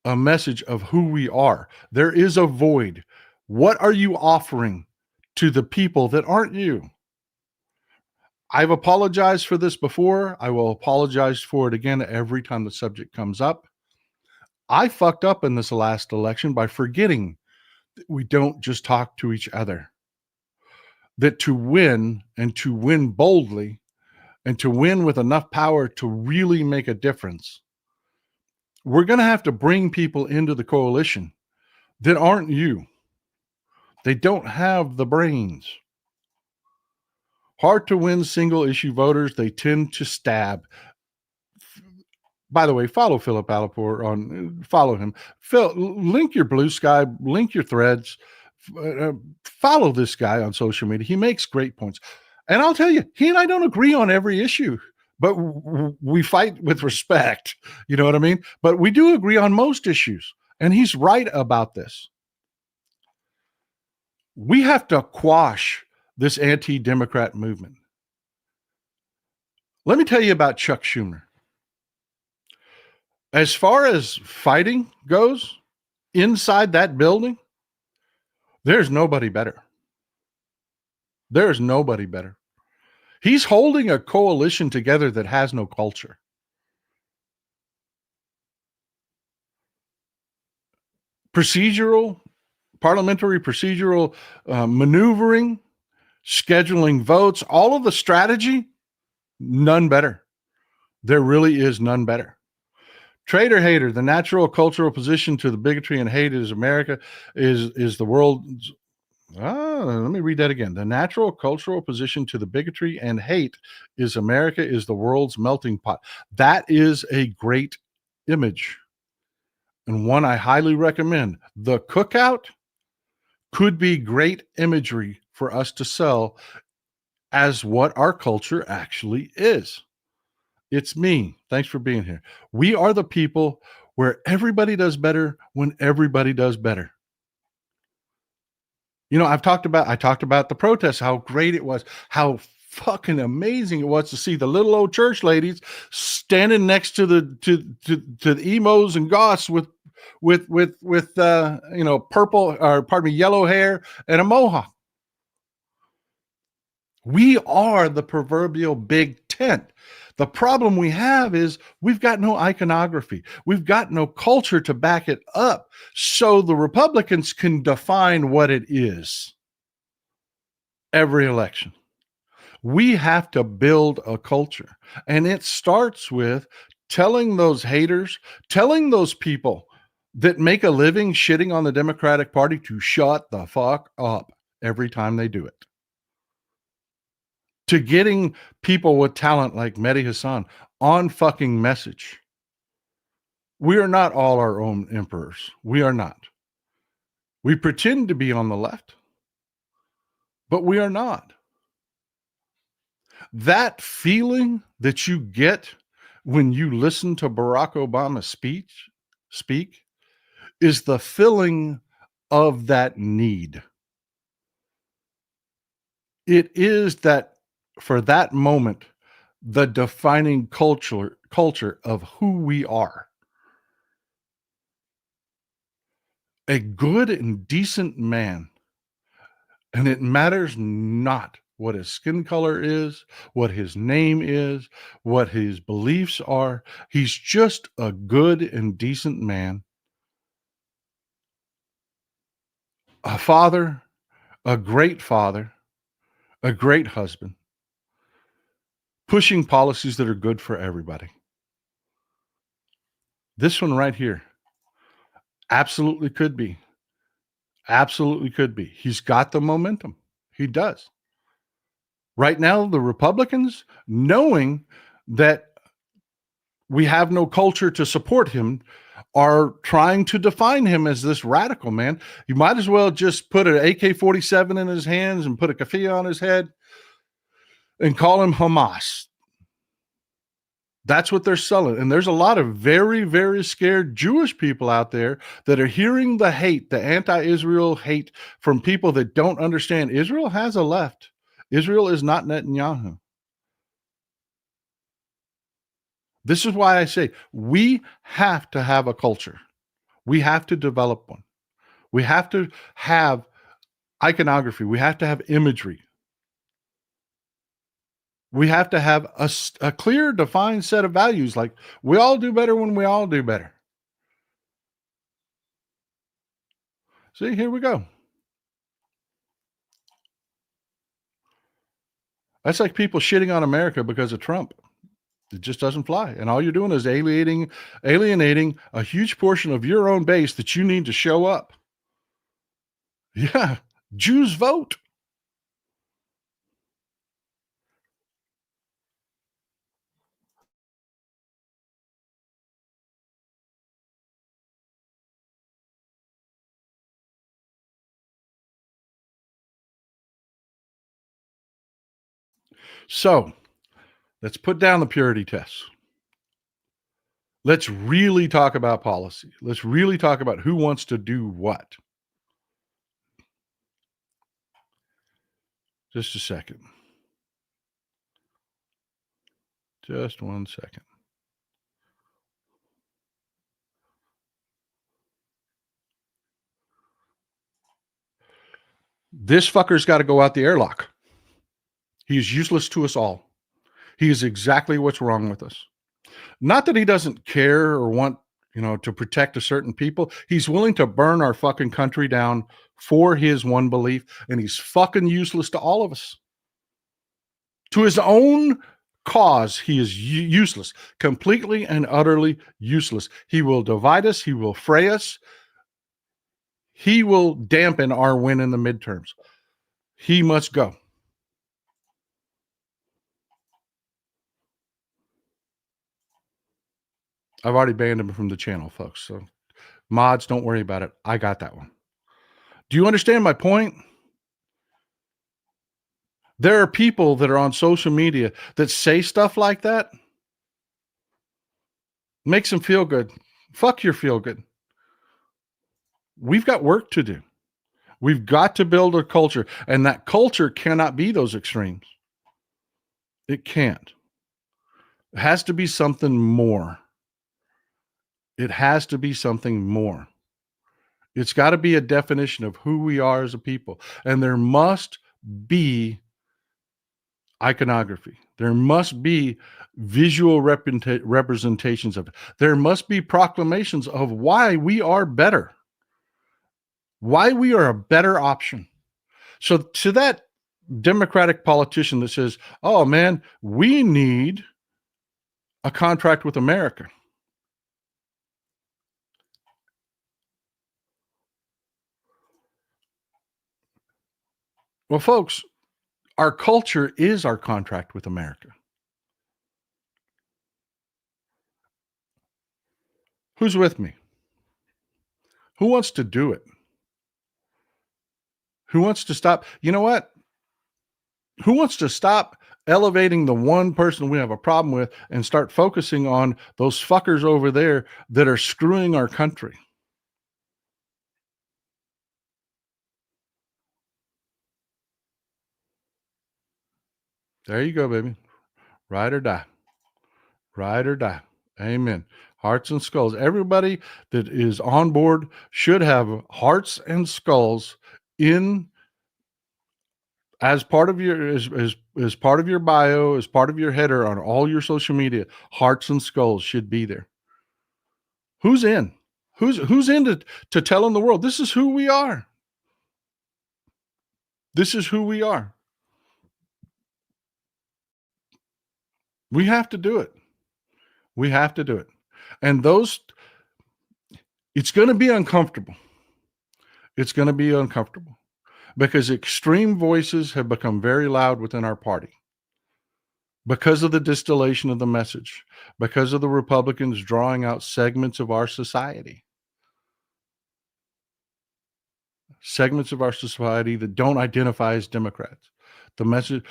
a message of who we are. There is a void. What are you offering to the people that aren't you? I've apologized for this before. I will apologize for it again every time the subject comes up. I fucked up in this last election by forgetting that we don't just talk to each other. That to win and to win boldly and to win with enough power to really make a difference, we're going to have to bring people into the coalition that aren't you. They don't have the brains. Hard to win single issue voters. They tend to stab. By the way, follow Philip Alipore follow him. Phil, link your Blue Sky, link your threads, follow this guy on social media. He makes great points. And I'll tell you, he and I don't agree on every issue, but we fight with respect. You know what I mean? But we do agree on most issues. And he's right about this. We have to quash this anti-Democrat movement. Let me tell you about Chuck Schumer. As far as fighting goes, inside that building, there's nobody better. There's nobody better. He's holding a coalition together that has no culture. Parliamentary procedural maneuvering, scheduling votes, all of the strategy, none better. There really is none better. Traitor hater, the natural cultural position to the bigotry and hate is America is the world's. Let me read that again. The natural cultural position to the bigotry and hate is America is the world's melting pot. That is a great image and one I highly recommend. The cookout could be great imagery for us to sell as what our culture actually is. It's me. Thanks for being here. We are the people where everybody does better when everybody does better. You know, I talked about the protests, how great it was, how fucking amazing it was to see the little old church ladies standing next to the emos and goths with purple, or pardon me, yellow hair and a mohawk. We are the proverbial big tent. The problem we have is we've got no iconography. We've got no culture to back it up. So the Republicans can define what it is every election. We have to build a culture. And it starts with telling those haters, telling those people that make a living shitting on the Democratic Party to shut the fuck up every time they do it. To getting people with talent like Mehdi Hassan on fucking message. We are not all our own emperors. We are not. We pretend to be on the left, but we are not. That feeling that you get when you listen to Barack Obama speak is the filling of that need. It is that, for that moment, the defining culture of who we are. A good and decent man, and it matters not what his skin color is, what his name is, what his beliefs are. He's just a good and decent man, a father, a great husband, pushing policies that are good for everybody. This one right here absolutely could be. Absolutely could be. He's got the momentum. He does. Right now, the Republicans, knowing that we have no culture to support him, are trying to define him as this radical man. You might as well just put an AK-47 in his hands and put a keffiyeh on his head and call him Hamas. That's what they're selling. And there's a lot of very, very scared Jewish people out there that are hearing the hate, the anti-Israel hate from people that don't understand Israel has a left. Israel is not Netanyahu. This is why I say we have to have a culture. We have to develop one. We have to have iconography. We have to have imagery. We have to have a clear, defined set of values. Like we all do better when we all do better. See, here we go. That's like people shitting on America because of Trump. It just doesn't fly. And all you're doing is alienating a huge portion of your own base that you need to show up. Yeah. Jews vote. So let's put down the purity tests. Let's really talk about policy. Let's really talk about who wants to do what. Just a second. Just 1 second. This fucker's got to go out the airlock. He is useless to us all. He is exactly what's wrong with us. Not that he doesn't care or want, to protect a certain people. He's willing to burn our fucking country down for his one belief, and he's fucking useless to all of us. To his own cause, he is useless, completely and utterly useless. He will divide us. He will fray us. He will dampen our win in the midterms. He must go. I've already banned him from the channel, folks. So mods, don't worry about it. I got that one. Do you understand my point? There are people that are on social media that say stuff like that. Makes them feel good. Fuck your feel good. We've got work to do. We've got to build a culture, and that culture cannot be those extremes. It can't. It has to be something more. It has to be something more. It's got to be a definition of who we are as a people. And there must be iconography. There must be visual representations of it. There must be proclamations of why we are better, why we are a better option. So to that Democratic politician that says, oh man, we need a contract with America. Well, folks, our culture is our contract with America. Who's with me? Who wants to do it? Who wants to stop? You know what? Who wants to stop elevating the one person we have a problem with and start focusing on those fuckers over there that are screwing our country? There you go, baby. Ride or die. Ride or die. Amen. Hearts and skulls. Everybody that is on board should have hearts and skulls in as part of your as part of your bio, as part of your header on all your social media, hearts and skulls should be there. Who's in? Who's in to telling the world this is who we are? This is who we are. We have to do it. We have to do it. And those it's going to be uncomfortable. It's going to be uncomfortable because extreme voices have become very loud within our party because of the distillation of the message, because of the Republicans drawing out segments of our society that don't identify as Democrats. The message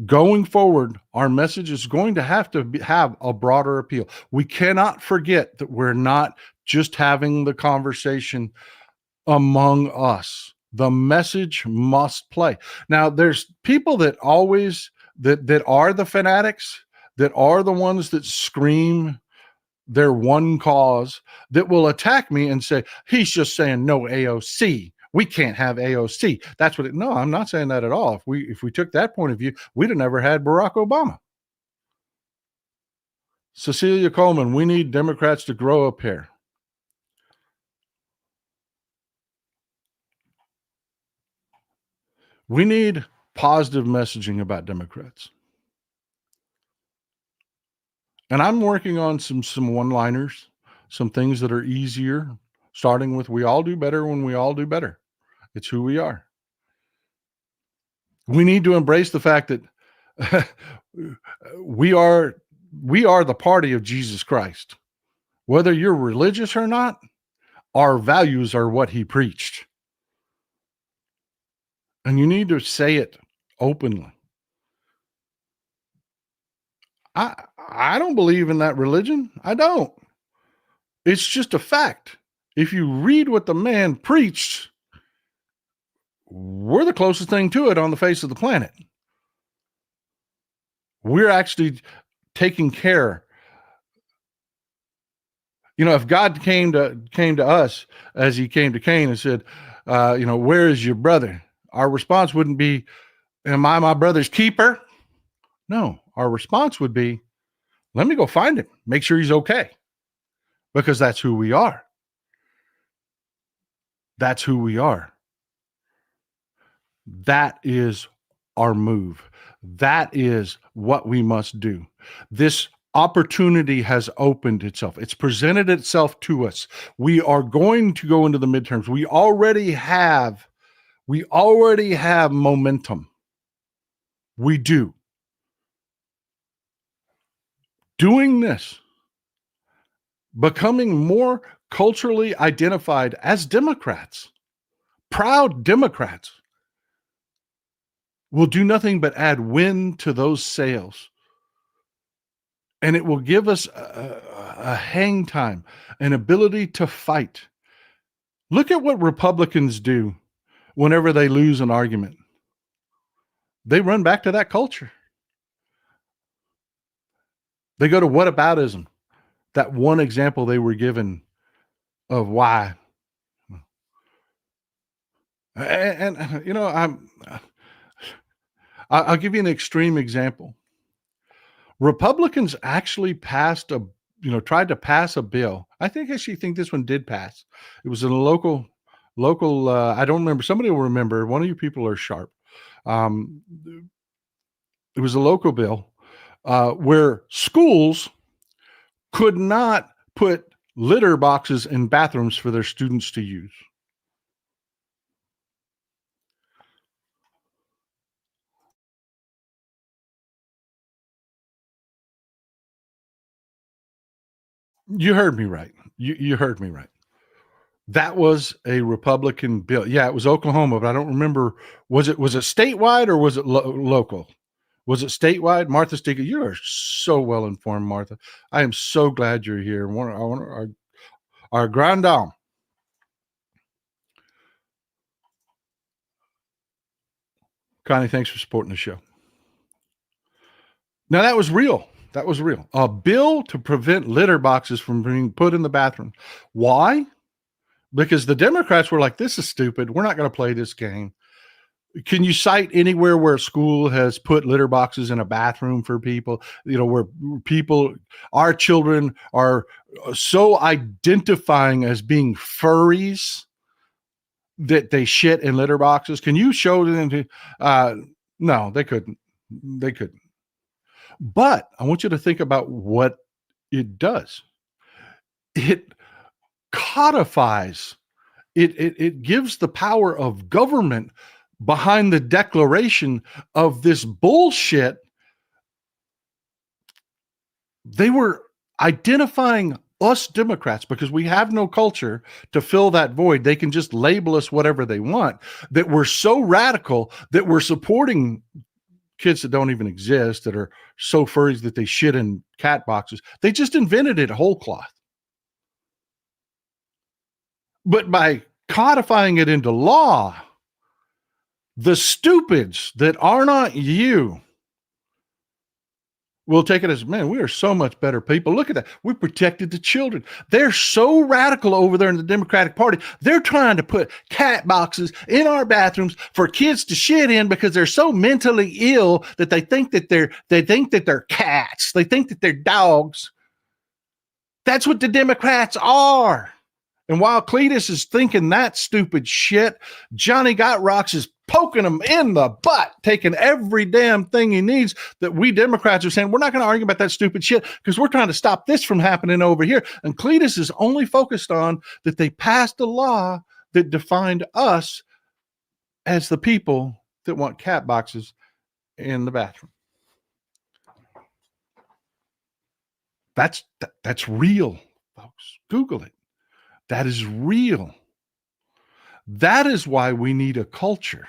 going forward, our message is going to have a broader appeal. We cannot forget that we're not just having the conversation among us. The message must play. Now, there's people that always that are the fanatics, that are the ones that scream their one cause, that will attack me and say, he's just saying no AOC. We can't have AOC. That's what it. No, I'm not saying that at all. If we took that point of view, we'd have never had Barack Obama. Cecilia Coleman, we need Democrats to grow up here. We need positive messaging about Democrats. And I'm working on some one-liners, some things that are easier, starting with we all do better when we all do better. It's who we are. We need to embrace the fact that we are the party of Jesus Christ. Whether you're religious or not, our values are what he preached. And you need to say it openly. I don't believe in that religion. I don't. It's just a fact. If you read what the man preached, we're the closest thing to it on the face of the planet. We're actually taking care. You know, if God came to us as he came to Cain and said, where is your brother? Our response wouldn't be, am I my brother's keeper? No, our response would be, let me go find him, make sure he's okay. Because that's who we are. That's who we are. That is our move. That is what we must do. This opportunity has opened itself. It's presented itself to us. We are going to go into the midterms. We already have momentum. We do. Doing this, becoming more culturally identified as Democrats, proud Democrats, will do nothing but add wind to those sails. And it will give us a hang time, an ability to fight. Look at what Republicans do whenever they lose an argument. They run back to that culture. They go to whataboutism, that one example they were given of why. And I'll give you an extreme example. Republicans actually tried to pass a bill. I actually think this one did pass. It was in a local, I don't remember. Somebody will remember. One of you people are sharp. It was a local bill where schools could not put litter boxes in bathrooms for their students to use. You heard me right. You heard me right. That was a Republican bill. Yeah, it was Oklahoma, but I don't remember. Was it statewide or was it local? Was it statewide? Martha Stiga, you are so well informed, Martha. I am so glad you're here. Our grand dame. Connie, thanks for supporting the show. Now, that was real. That was real. A bill to prevent litter boxes from being put in the bathroom. Why? Because the Democrats were like, this is stupid. We're not going to play this game. Can you cite anywhere where a school has put litter boxes in a bathroom for people? Where people, our children are so identifying as being furries that they shit in litter boxes. Can you show them to, no, they couldn't. They couldn't. But I want you to think about what it does. It codifies, it gives the power of government behind the declaration of this bullshit. They were identifying us Democrats because we have no culture to fill that void. They can just label us whatever they want, that we're so radical that we're supporting kids that don't even exist, that are so furries that they shit in cat boxes. They just invented it whole cloth. But by codifying it into law, the stupids that are not you will take it as, man, we are so much better people. Look at that. We protected the children. They're so radical over there in the Democratic Party. They're trying to put cat boxes in our bathrooms for kids to shit in because they're so mentally ill that they think that they're cats. They think that they're dogs. That's what the Democrats are. And while Cletus is thinking that stupid shit, Johnny Got Rocks is poking him in the butt, taking every damn thing he needs. That we Democrats are saying, we're not going to argue about that stupid shit because we're trying to stop this from happening over here. And Cletus is only focused on that they passed a law that defined us as the people that want cat boxes in the bathroom. That's real, folks. Google it. That is real. That is why we need a culture.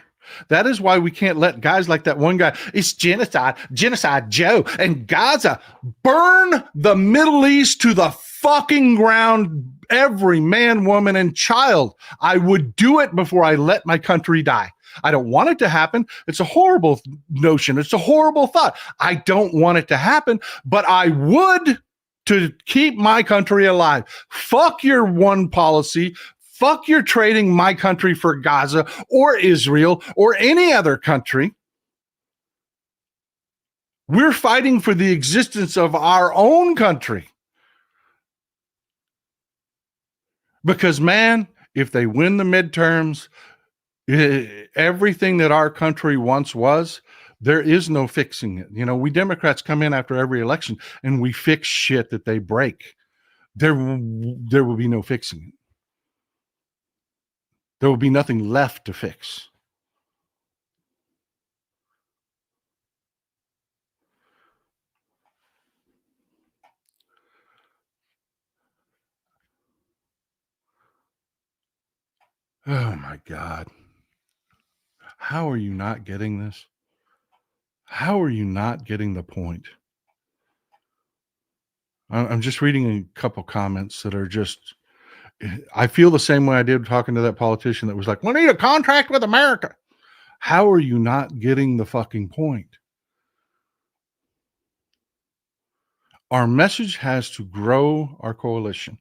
That is why we can't let guys like that one guy, it's genocide Joe, and Gaza, burn the Middle East to the fucking ground, every man, woman, and child. I would do it before I let my country die. I don't want it to happen. It's a horrible notion. It's a horrible thought. I don't want it to happen, but I would to keep my country alive. Fuck your one policy. Fuck your trading my country for Gaza or Israel or any other country. We're fighting for the existence of our own country. Because, man, if they win the midterms, everything that our country once was, there is no fixing it. We Democrats come in after every election and we fix shit that they break. There will be no fixing it. There will be nothing left to fix. Oh my God. How are you not getting this? How are you not getting the point? I'm just reading a couple comments that are just, I feel the same way I did talking to that politician that was like, we need a contract with America. How are you not getting the fucking point? Our message has to grow our coalition.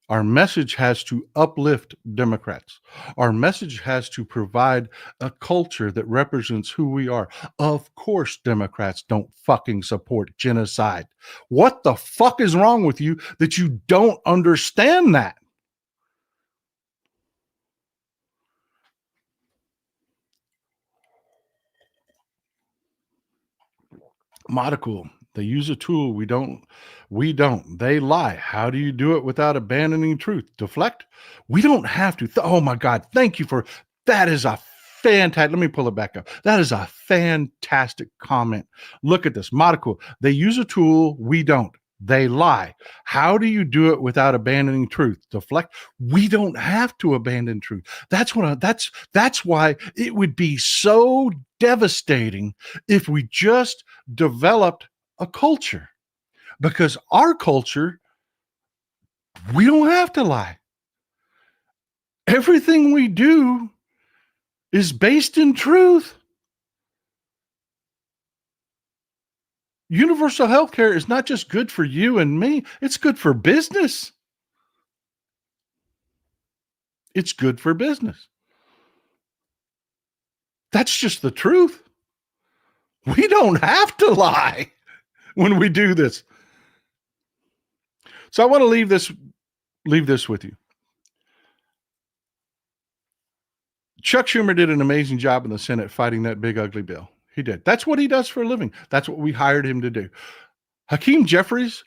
Our message has to uplift Democrats. Our message has to provide a culture that represents who we are. Of course, Democrats don't fucking support genocide. What the fuck is wrong with you that you don't understand that? Monocle. They use a tool. We don't. They lie. How do you do it without abandoning truth? Deflect? We don't have to. Oh my God. Thank you for that. Is a fantastic. Let me pull it back up. That is a fantastic comment. Look at this. Monocle. They use a tool. We don't. They lie. How do you do it without abandoning truth? Deflect. We don't have to abandon truth. That's why it would be so devastating if we just developed a culture, because our culture, we don't have to lie. Everything we do is based in truth. Universal health care is not just good for you and me, it's good for business. It's good for business. That's just the truth. We don't have to lie when we do this. So I want to leave this with you. Chuck Schumer did an amazing job in the Senate fighting that big ugly bill. He did. That's what he does for a living. That's what we hired him to do. Hakeem Jeffries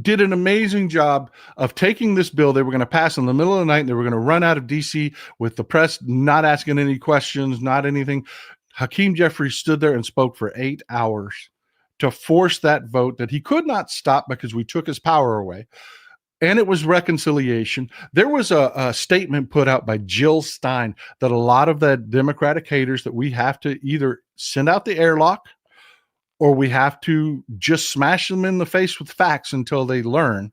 did an amazing job of taking this bill they were going to pass in the middle of the night, and they were going to run out of DC with the press not asking any questions, not anything. Hakeem Jeffries stood there and spoke for 8 hours to force that vote that he could not stop because we took his power away. And it was reconciliation. There was a statement put out by Jill Stein that a lot of the Democratic haters that we have to either send out the airlock or we have to just smash them in the face with facts until they learn.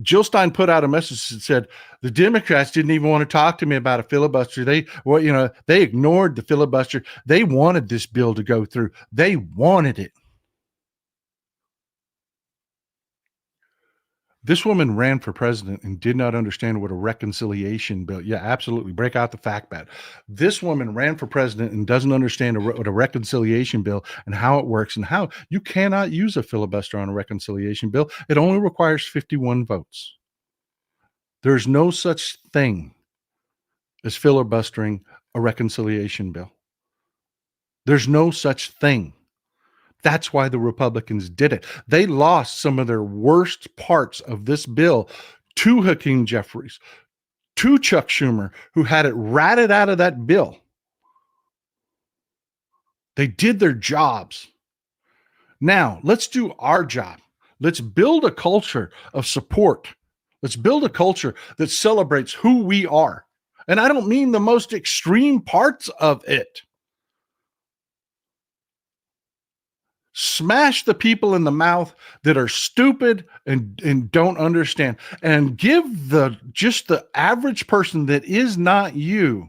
Jill Stein put out a message that said, the Democrats didn't even want to talk to me about a filibuster. They ignored the filibuster. They wanted this bill to go through. They wanted it. This woman ran for president and did not understand what a reconciliation bill. Yeah, absolutely. Break out the fact bat. This woman ran for president and doesn't understand what a reconciliation bill and how it works and how you cannot use a filibuster on a reconciliation bill. It only requires 51 votes. There's no such thing as filibustering a reconciliation bill. There's no such thing. That's why the Republicans did it. They lost some of their worst parts of this bill to Hakeem Jeffries, to Chuck Schumer, who had it ratted out of that bill. They did their jobs. Now, let's do our job. Let's build a culture of support. Let's build a culture that celebrates who we are. And I don't mean the most extreme parts of it. Smash the people in the mouth that are stupid and don't understand, and give just the average person that is not you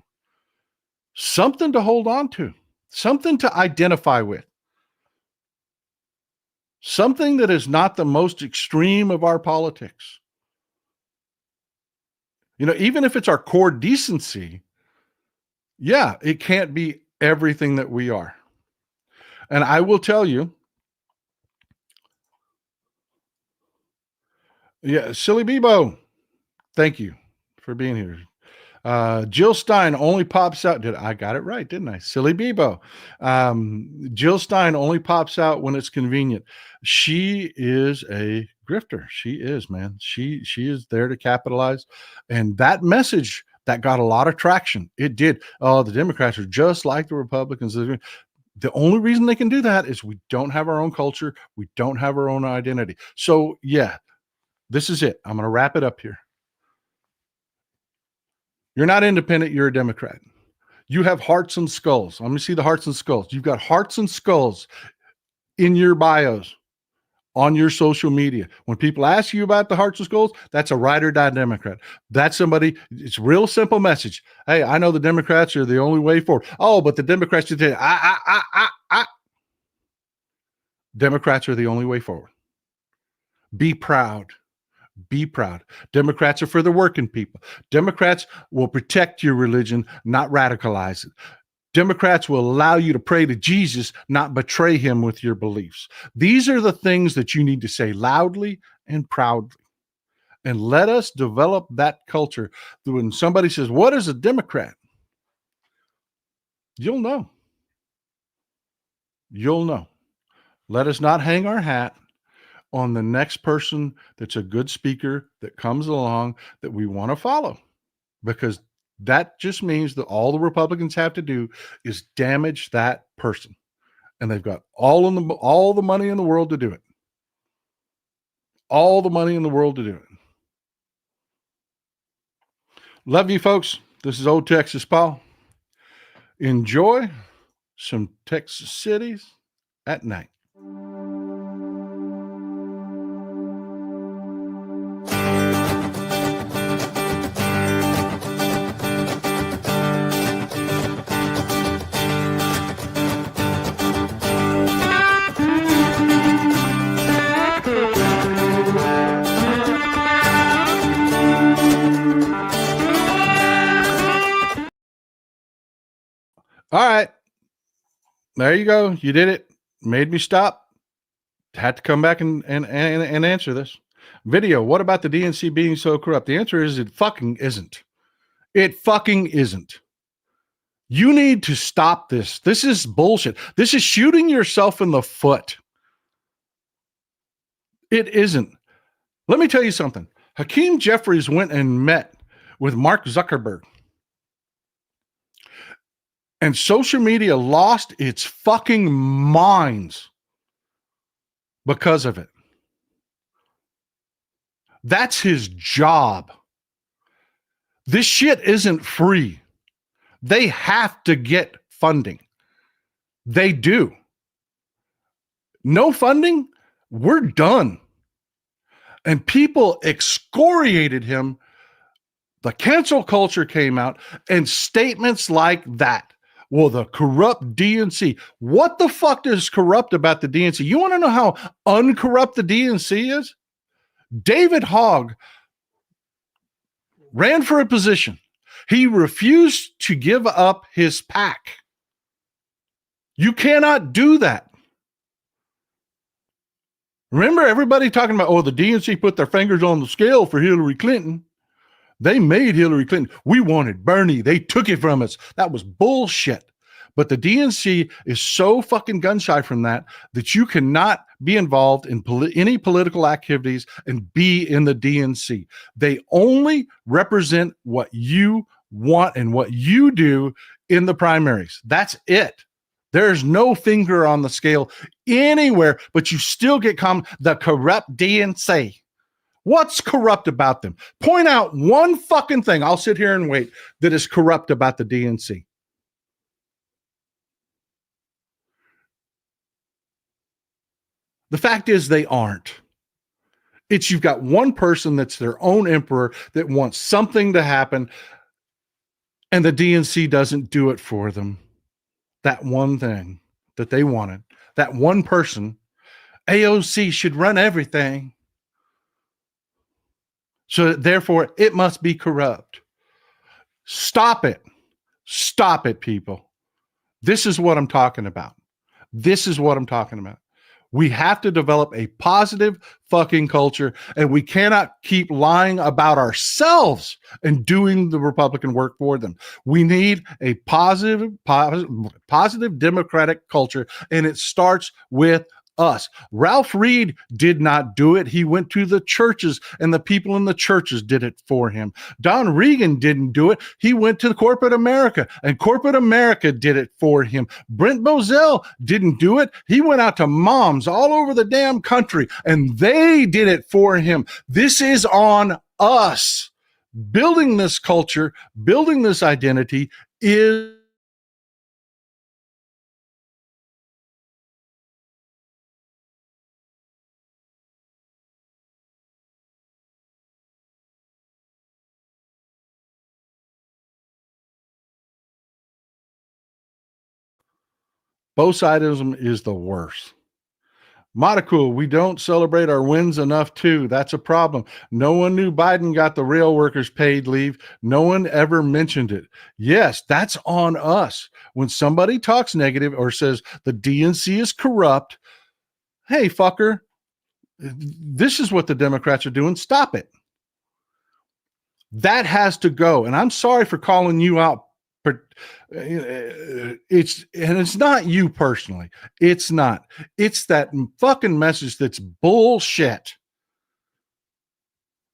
something to hold on to, something to identify with, something that is not the most extreme of our politics. Even if it's our core decency, yeah, it can't be everything that we are. And I will tell you, yeah, Silly Bebo, thank you for being here. Jill Stein only pops out. I got it right, didn't I? Silly Bebo. Jill Stein only pops out when it's convenient. She is a grifter. She is, man. She is there to capitalize. And that message that got a lot of traction. It did. Oh, the Democrats are just like the Republicans. The only reason they can do that is we don't have our own culture. We don't have our own identity. So yeah, this is it. I'm going to wrap it up here. You're not independent. You're a Democrat. You have hearts and skulls. Let me see the hearts and skulls. You've got hearts and skulls in your bios, on your social media. When people ask you about the hearts and skulls, that's a ride or die Democrat. That's somebody, it's a real simple message. Hey, I know the Democrats are the only way forward. Oh, but the Democrats today, Democrats are the only way forward. Be proud. Be proud. Democrats are for the working people. Democrats will protect your religion, not radicalize it. Democrats will allow you to pray to Jesus, not betray him with your beliefs. These are the things that you need to say loudly and proudly. And let us develop that culture. When somebody says, what is a Democrat? You'll know. You'll know. Let us not hang our hat on the next person that's a good speaker that comes along that we want to follow, because that just means that all the Republicans have to do is damage that person, and they've got all the money in the world to do it. All the money in the world to do it. Love you, folks. This is Old Texas Paul. Enjoy some Texas cities at night. All right. There you go. You did it. Made me stop. Had to come back and answer this. Video. What about the DNC being so corrupt? The answer is it fucking isn't. It fucking isn't. You need to stop this. This is bullshit. This is shooting yourself in the foot. It isn't. Let me tell you something. Hakeem Jeffries went and met with Mark Zuckerberg. And social media lost its fucking minds because of it. That's his job. This shit isn't free. They have to get funding. They do. No funding, we're done. And people excoriated him. The cancel culture came out and statements like that. Well, the corrupt DNC. What the fuck is corrupt about the DNC? You want to know how uncorrupt the DNC is? David Hogg ran for a position. He refused to give up his PAC. You cannot do that. Remember everybody talking about, oh, the DNC put their fingers on the scale for Hillary Clinton. They made Hillary Clinton. We wanted Bernie. They took it from us. That was bullshit. But the DNC is so fucking gun shy from that you cannot be involved in any political activities and be in the DNC. They only represent what you want and what you do in the primaries. That's it. There's no finger on the scale anywhere, but you still get the corrupt DNC. What's corrupt about them? Point out one fucking thing. I'll sit here and wait that is corrupt about the DNC. The fact is they aren't. It's you've got one person that's their own emperor that wants something to happen, and the DNC doesn't do it for them. That one thing that they wanted, that one person, AOC should run everything. So therefore, it must be corrupt. Stop it. Stop it, people. This is what I'm talking about. This is what I'm talking about. We have to develop a positive fucking culture, and we cannot keep lying about ourselves and doing the Republican work for them. We need a positive democratic culture, and it starts with us. Ralph Reed did not do it. He went to the churches, and the people in the churches did it for him. Don Regan didn't do it. He went to corporate America, and corporate America did it for him. Brent Bozell didn't do it. He went out to moms all over the damn country, and they did it for him. This is on us. Building this culture, building this identity is both-sidism is the worst. Monaco, we don't celebrate our wins enough too. That's a problem. No one knew Biden got the rail workers paid leave. No one ever mentioned it. Yes, that's on us. When somebody talks negative or says the DNC is corrupt, hey, fucker, this is what the Democrats are doing. Stop it. That has to go. And I'm sorry for calling you out. It's not you personally. It's not. It's that fucking message that's bullshit.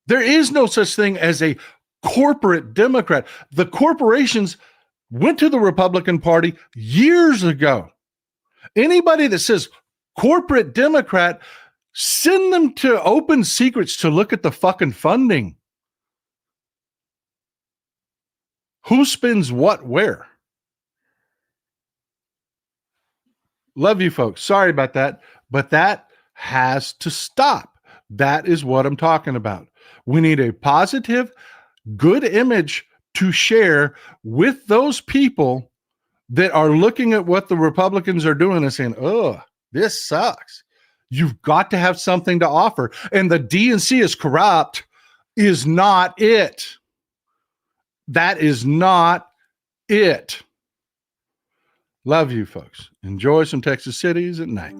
There is no such thing as a corporate Democrat. The corporations went to the Republican Party years ago. Anybody that says corporate Democrat, send them to Open Secrets to look at the fucking funding. Who spends what where? Love you folks. Sorry about that, but that has to stop. That is what I'm talking about. We need a positive, good image to share with those people that are looking at what the Republicans are doing and saying, oh, this sucks. You've got to have something to offer. And the DNC is corrupt is not it. That is not it. Love you folks. Enjoy some Texas cities at night.